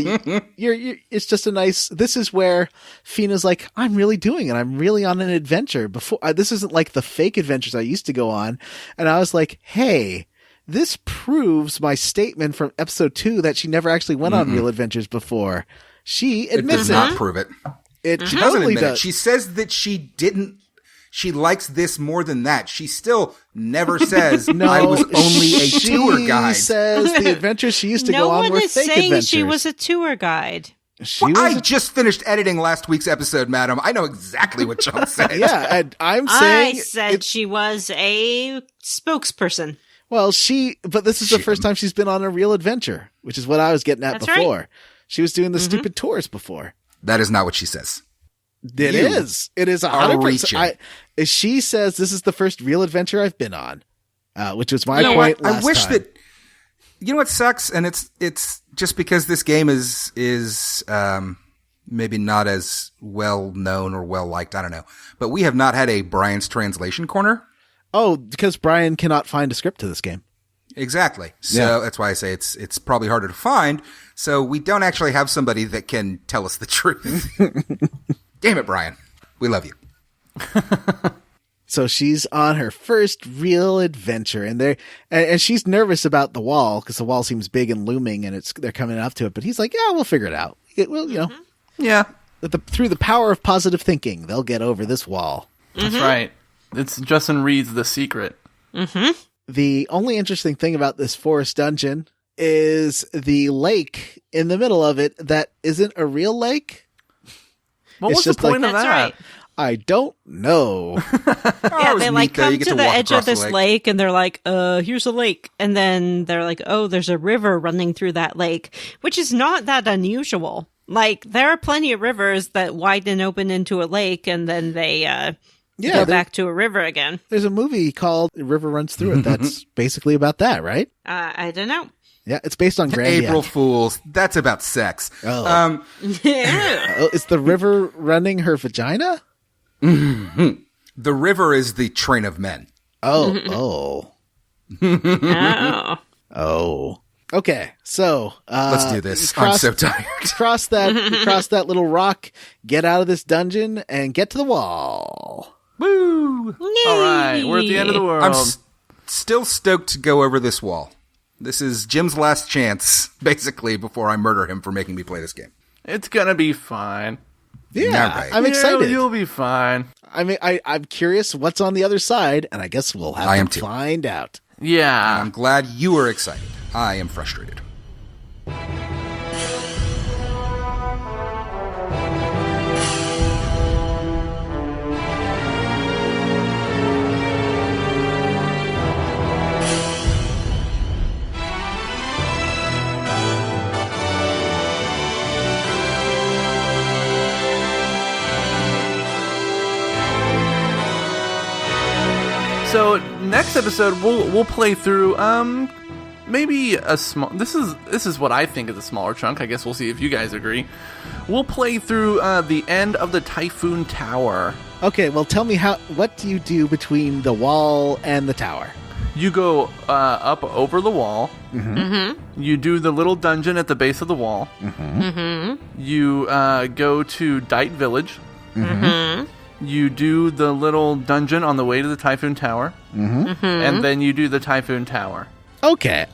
you're it's just a nice, this is where Feena's like, I'm really doing it. I'm really on an adventure. Before this isn't like the fake adventures I used to go on. And I was like, hey, this proves my statement from episode 2 that she never actually went on real adventures before. She admits it. Does not prove it. She doesn't totally admit does. it. She says that she didn't. She likes this more than that. She still never says, I was only a tour guide. She says the adventures she used to go on were fake adventures. No one is saying she was a tour guide. I just finished editing last week's episode, madam. I know exactly what John said. Yeah, and I'm saying... I said she was a spokesperson. Well, but this is the first time she's been on a real adventure, which is what I was getting at before. Right. She was doing the stupid tours before. That is not what she says. It is 100%. She says this is the first real adventure I've been on, which was my point last I wish time. that, you know what sucks? And it's just because this game is maybe not as well known or well liked. I don't know. But we have not had a Brian's Translation Corner. Oh, because Brian cannot find a script to this game. Exactly. So that's why I say it's probably harder to find. So we don't actually have somebody that can tell us the truth. Damn it, Brian. We love you. So she's on her first real adventure, and she's nervous about the wall because the wall seems big and looming, and they're coming up to it. But he's like, "Yeah, we'll figure it out. It will, Yeah. Through the power of positive thinking, they'll get over this wall." That's right. It's Justin Reed's The Secret. Mm-hmm. The only interesting thing about this forest dungeon is the lake in the middle of it that isn't a real lake. What was the point of that? Right. I don't know. Yeah, they come to the edge of this lake and they're like, here's a lake. And then they're like, oh, there's a river running through that lake, which is not that unusual. Like, there are plenty of rivers that widen open into a lake and then they go back to a river again. There's a movie called River Runs Through It that's basically about that, right? I don't know. Yeah, it's based on Grandia. April Fools. That's about sex. Oh. Is the river running her vagina? The river is the train of men. Oh. Okay, so let's do this. I'm so tired. cross that little rock, get out of this dungeon, and get to the wall. Woo! All right, we're at the end of the world. I'm still stoked to go over this wall. This is Jim's last chance, basically, before I murder him for making me play this game. It's gonna be fine. Yeah, right. I'm excited. You'll be fine. I mean, I'm curious what's on the other side, and I guess we'll have to find out. Yeah. I'm glad you are excited. I am frustrated. So next episode we'll play through maybe a small. This is what I think is a smaller chunk. I guess we'll see if you guys agree. We'll play through the end of the Typhoon Tower. Okay, well, tell me what do you do between the wall and the tower? You go up over the wall. Mm-hmm. Mm-hmm. You do the little dungeon at the base of the wall. Mm-hmm. Mm-hmm. You go to Dite Village. Mm-hmm. You do the little dungeon on the way to the Typhoon Tower. Mm-hmm. Mm-hmm. And then you do the Typhoon Tower. Okay,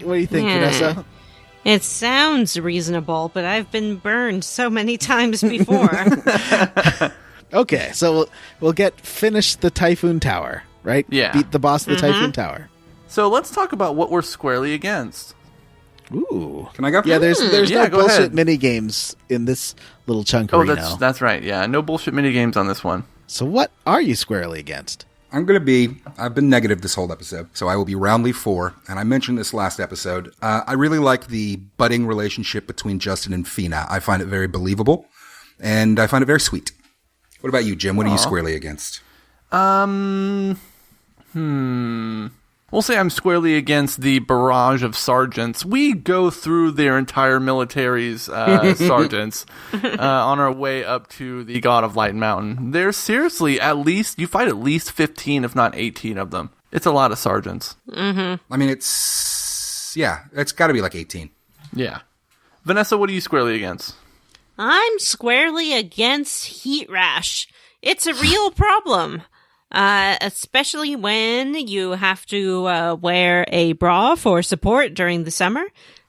what do you think, Vanessa? It sounds reasonable, but I've been burned so many times before. Okay, so we'll finish the Typhoon Tower, right? Yeah. Beat the boss of the Typhoon Tower. So let's talk about what we're squarely against. Ooh. Can I go? Yeah, there's Yeah, no go bullshit ahead. mini games in this little chunk Oh, Reno. that's right. Yeah, no bullshit mini games on this one. So what are you squarely against? I've been negative this whole episode, so I will be roundly 4. And I mentioned this last episode. I really like the budding relationship between Justin and Feena. I find it very believable. and I find it very sweet. What about you, Jim? What are you squarely against? We'll say I'm squarely against the barrage of sergeants. We go through their entire military's sergeants on our way up to the God of Light Mountain. There's seriously you fight at least 15, if not 18 of them. It's a lot of sergeants. I mean, it's got to be like 18. Yeah. Vanessa, what are you squarely against? I'm squarely against heat rash. It's a real problem. Especially when you have to wear a bra for support during the summer.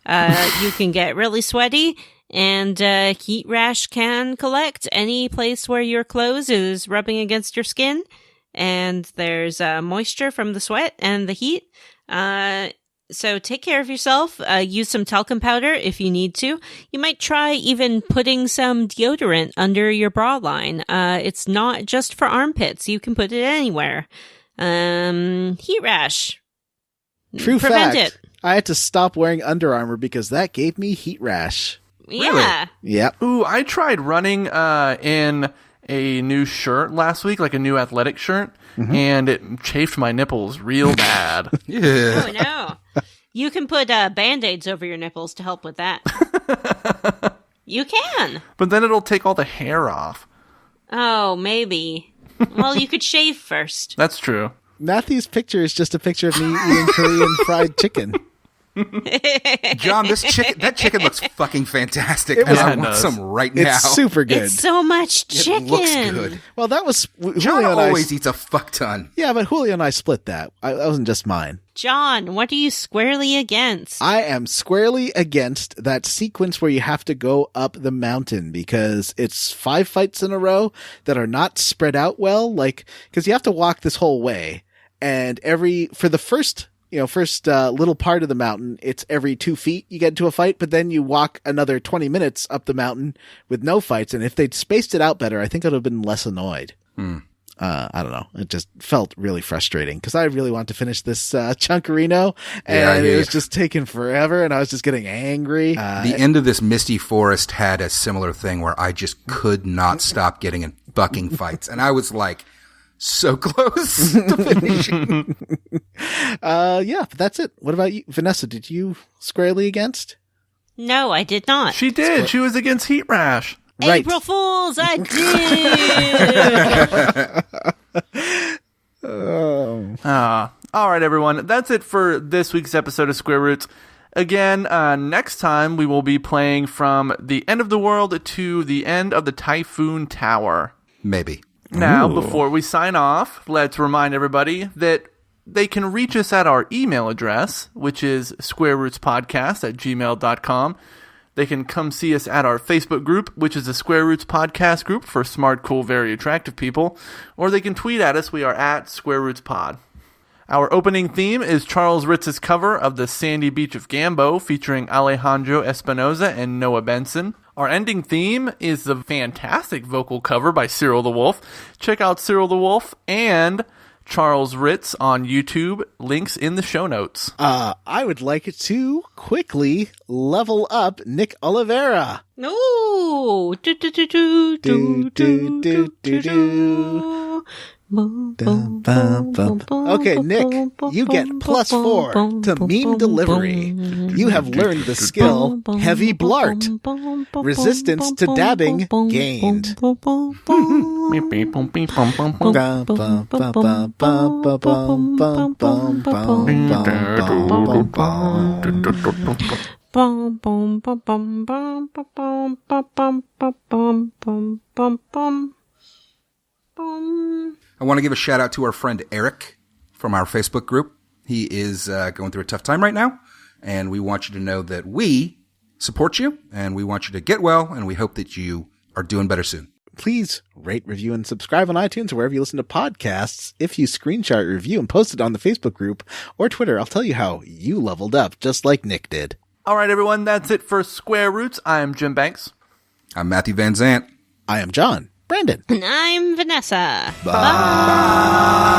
You can get really sweaty, and heat rash can collect any place where your clothes is rubbing against your skin, and there's moisture from the sweat and the heat. So take care of yourself. Use some talcum powder if you need to. You might try even putting some deodorant under your bra line. It's not just for armpits. You can put it anywhere. Heat rash. True Prevent fact. it. I had to stop wearing Under Armour because that gave me heat rash. Yeah. Yep. Ooh, I tried running in a new shirt last week, like a new athletic shirt, and it chafed my nipples real bad. Yeah. Oh, no. You can put Band-Aids over your nipples to help with that. You can. But then it'll take all the hair off. Oh, maybe. Well, you could shave first. That's true. Matthew's picture is just a picture of me eating Korean fried chicken. John, that chicken looks fucking fantastic, and I want some right now. It's super good. It's so much chicken. It looks good. Well, that was John Julio and always eats a fuck ton. Yeah, but Julio and I split that. That wasn't just mine. John, what are you squarely against? I am squarely against that sequence where you have to go up the mountain because it's 5 fights in a row that are not spread out well. Like, because you have to walk this whole way, and for the first little part of the mountain, it's every 2 feet you get into a fight, but then you walk another 20 minutes up the mountain with no fights. And if they'd spaced it out better, I think I would have been less annoyed. I don't know. It just felt really frustrating because I really wanted to finish this Chunkarino, and it was just taking forever, and I was just getting angry. The end of this Misty Forest had a similar thing where I just could not stop getting in bucking fights, and I was like so close to finishing. Yeah, but that's it. What about you, Vanessa? Did you squarely against? No, I did not. She did. She was against heat rash. Right. April Fools, I did. All right, everyone. That's it for this week's episode of Square Roots. Again, next time we will be playing from the end of the world to the end of the Typhoon Tower. Maybe. Now, before we sign off, let's remind everybody that they can reach us at our email address, which is squarerootspodcast@gmail.com. They can come see us at our Facebook group, which is the Square Roots Podcast group for smart, cool, very attractive people. Or they can tweet at us. We are at Square Roots Pod. Our opening theme is Charles Ritz's cover of The Sandy Beach of Gambo, featuring Alejandro Espinoza and Noah Benson. Our ending theme is the fantastic vocal cover by Cyril the Wolf. Check out Cyril the Wolf and Charles Ritz on YouTube. Links in the show notes. I would like to quickly level up Nick Oliveira. Ooh. Okay, Nick, you get +4 to meme delivery. You have learned the skill Heavy Blart. Resistance to dabbing gained. I want to give a shout out to our friend Eric from our Facebook group. He is going through a tough time right now, and we want you to know that we support you, and we want you to get well, and we hope that you are doing better soon. Please rate, review, and subscribe on iTunes or wherever you listen to podcasts. If you screenshot your review and post it on the Facebook group or Twitter, I'll tell you how you leveled up, just like Nick did. All right, everyone, that's it for Square Roots. I'm Jim Banks. I'm Matthew Van Zant. I am John. Brandon. And I'm Vanessa. Bye.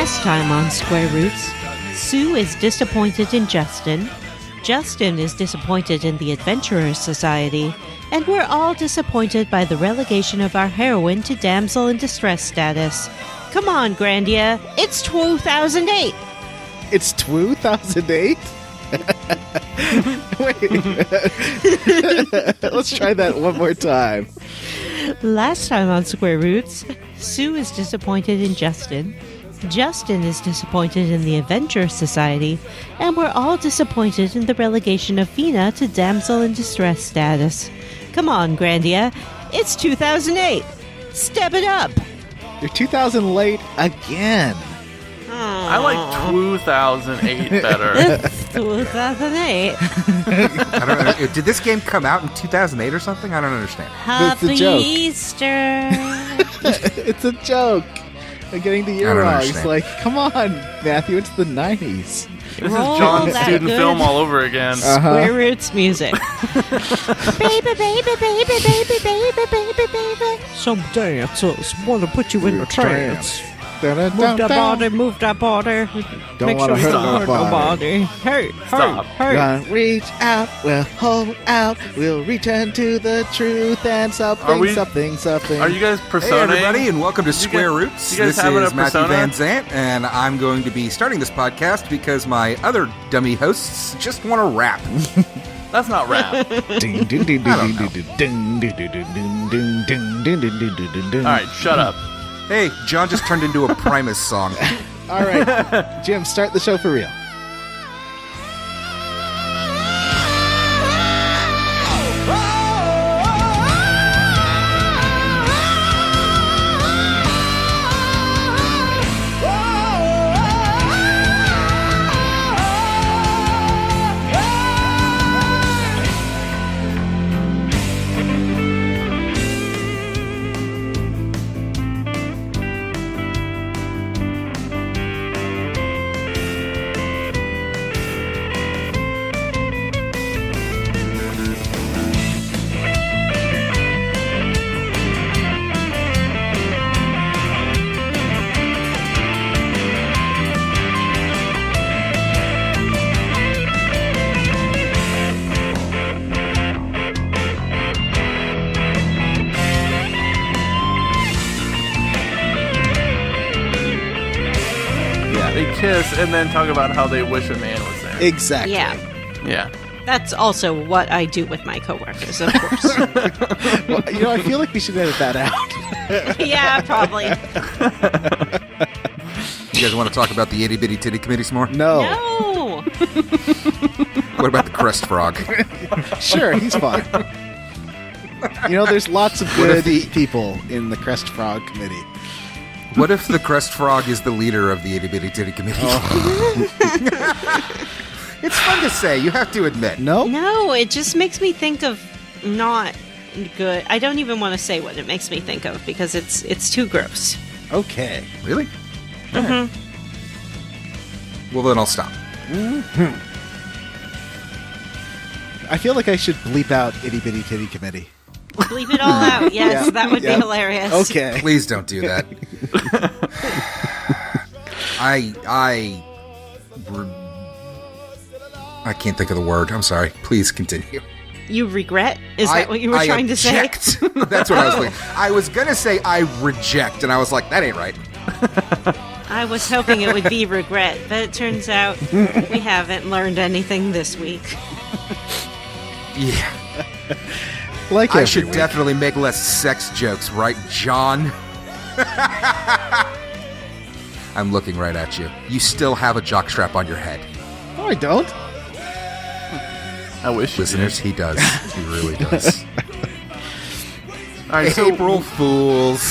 Last time on Square Roots, Sue is disappointed in Justin, Justin is disappointed in the Adventurers Society, and we're all disappointed by the relegation of our heroine to damsel in distress status. Come on, Grandia, it's 2008! It's 2008? Wait. Let's try that one more time. Last time on Square Roots, Sue is disappointed in Justin, Justin is disappointed in the Adventurers Society, and we're all disappointed in the relegation of Feena to damsel in distress status. Come on, Grandia, it's 2008! Step it up! You're 2000 late again. I like 2008 better. 2008. I don't know. Did this game come out in 2008 or something? I don't understand. That's the Happy joke. Easter! It's a joke. I'm getting the I year don't wrong. understand. It's like, come on, Matthew, it's the 90s. This Roll is John's that student good. film all over again. Square Roots music. Baby, baby, baby, baby, baby, baby, baby. Some dancers want to put you in a trance. Move that body, move that body. Don't Make wanna sure you hurt don't hurt nobody. nobody. Hurt, Stop. hurt. Gonna reach out, we'll hold out, we'll return to the truth and something, something, something. Are you guys Hey, personaing? everybody, and welcome to Square guys- Roots. you guys This having is a Matthew persona? Van Zant, and I'm going to be starting this podcast because my other dummy hosts just want to rap. That's not rap. All right, shut up. Hey, John just turned into a Primus song. All right, Jim, start the show for real. They kiss and then talk about how they wish a man was there. Exactly. Yeah. Yeah. That's also what I do with my coworkers, of course. Well, I feel like we should edit that out. Yeah, probably. You guys want to talk about the Itty Bitty Titty Committee some more? No. No. What about the Crest Frog? Sure, he's fine. There's lots of What if good people in the Crest Frog committee. What if the Crest Frog is the leader of the Itty Bitty Titty Committee? It's fun to say, you have to admit. No? No, it just makes me think of not good. I don't even want to say what it makes me think of because it's too gross. Okay. Really? Mm-hmm. Well, then I'll stop. I feel like I should bleep out Itty Bitty Titty Committee. Bleep it all out. Yes, Yeah. that would Yeah. be hilarious. Okay. Please don't do that. I can't think of the word. I'm sorry. Please continue. You regret? Is that what you were trying to say? say? That's what I was thinking. I was going to say I reject, and I was like, that ain't right. I was hoping it would be regret, but it turns out we haven't learned anything this week. Yeah. Like I every should week. definitely make less sex jokes, right, John? I'm looking right at you. You still have a jockstrap on your head. No, I don't. I wish you Listeners, he does. He really does. did. All right, so April Fools.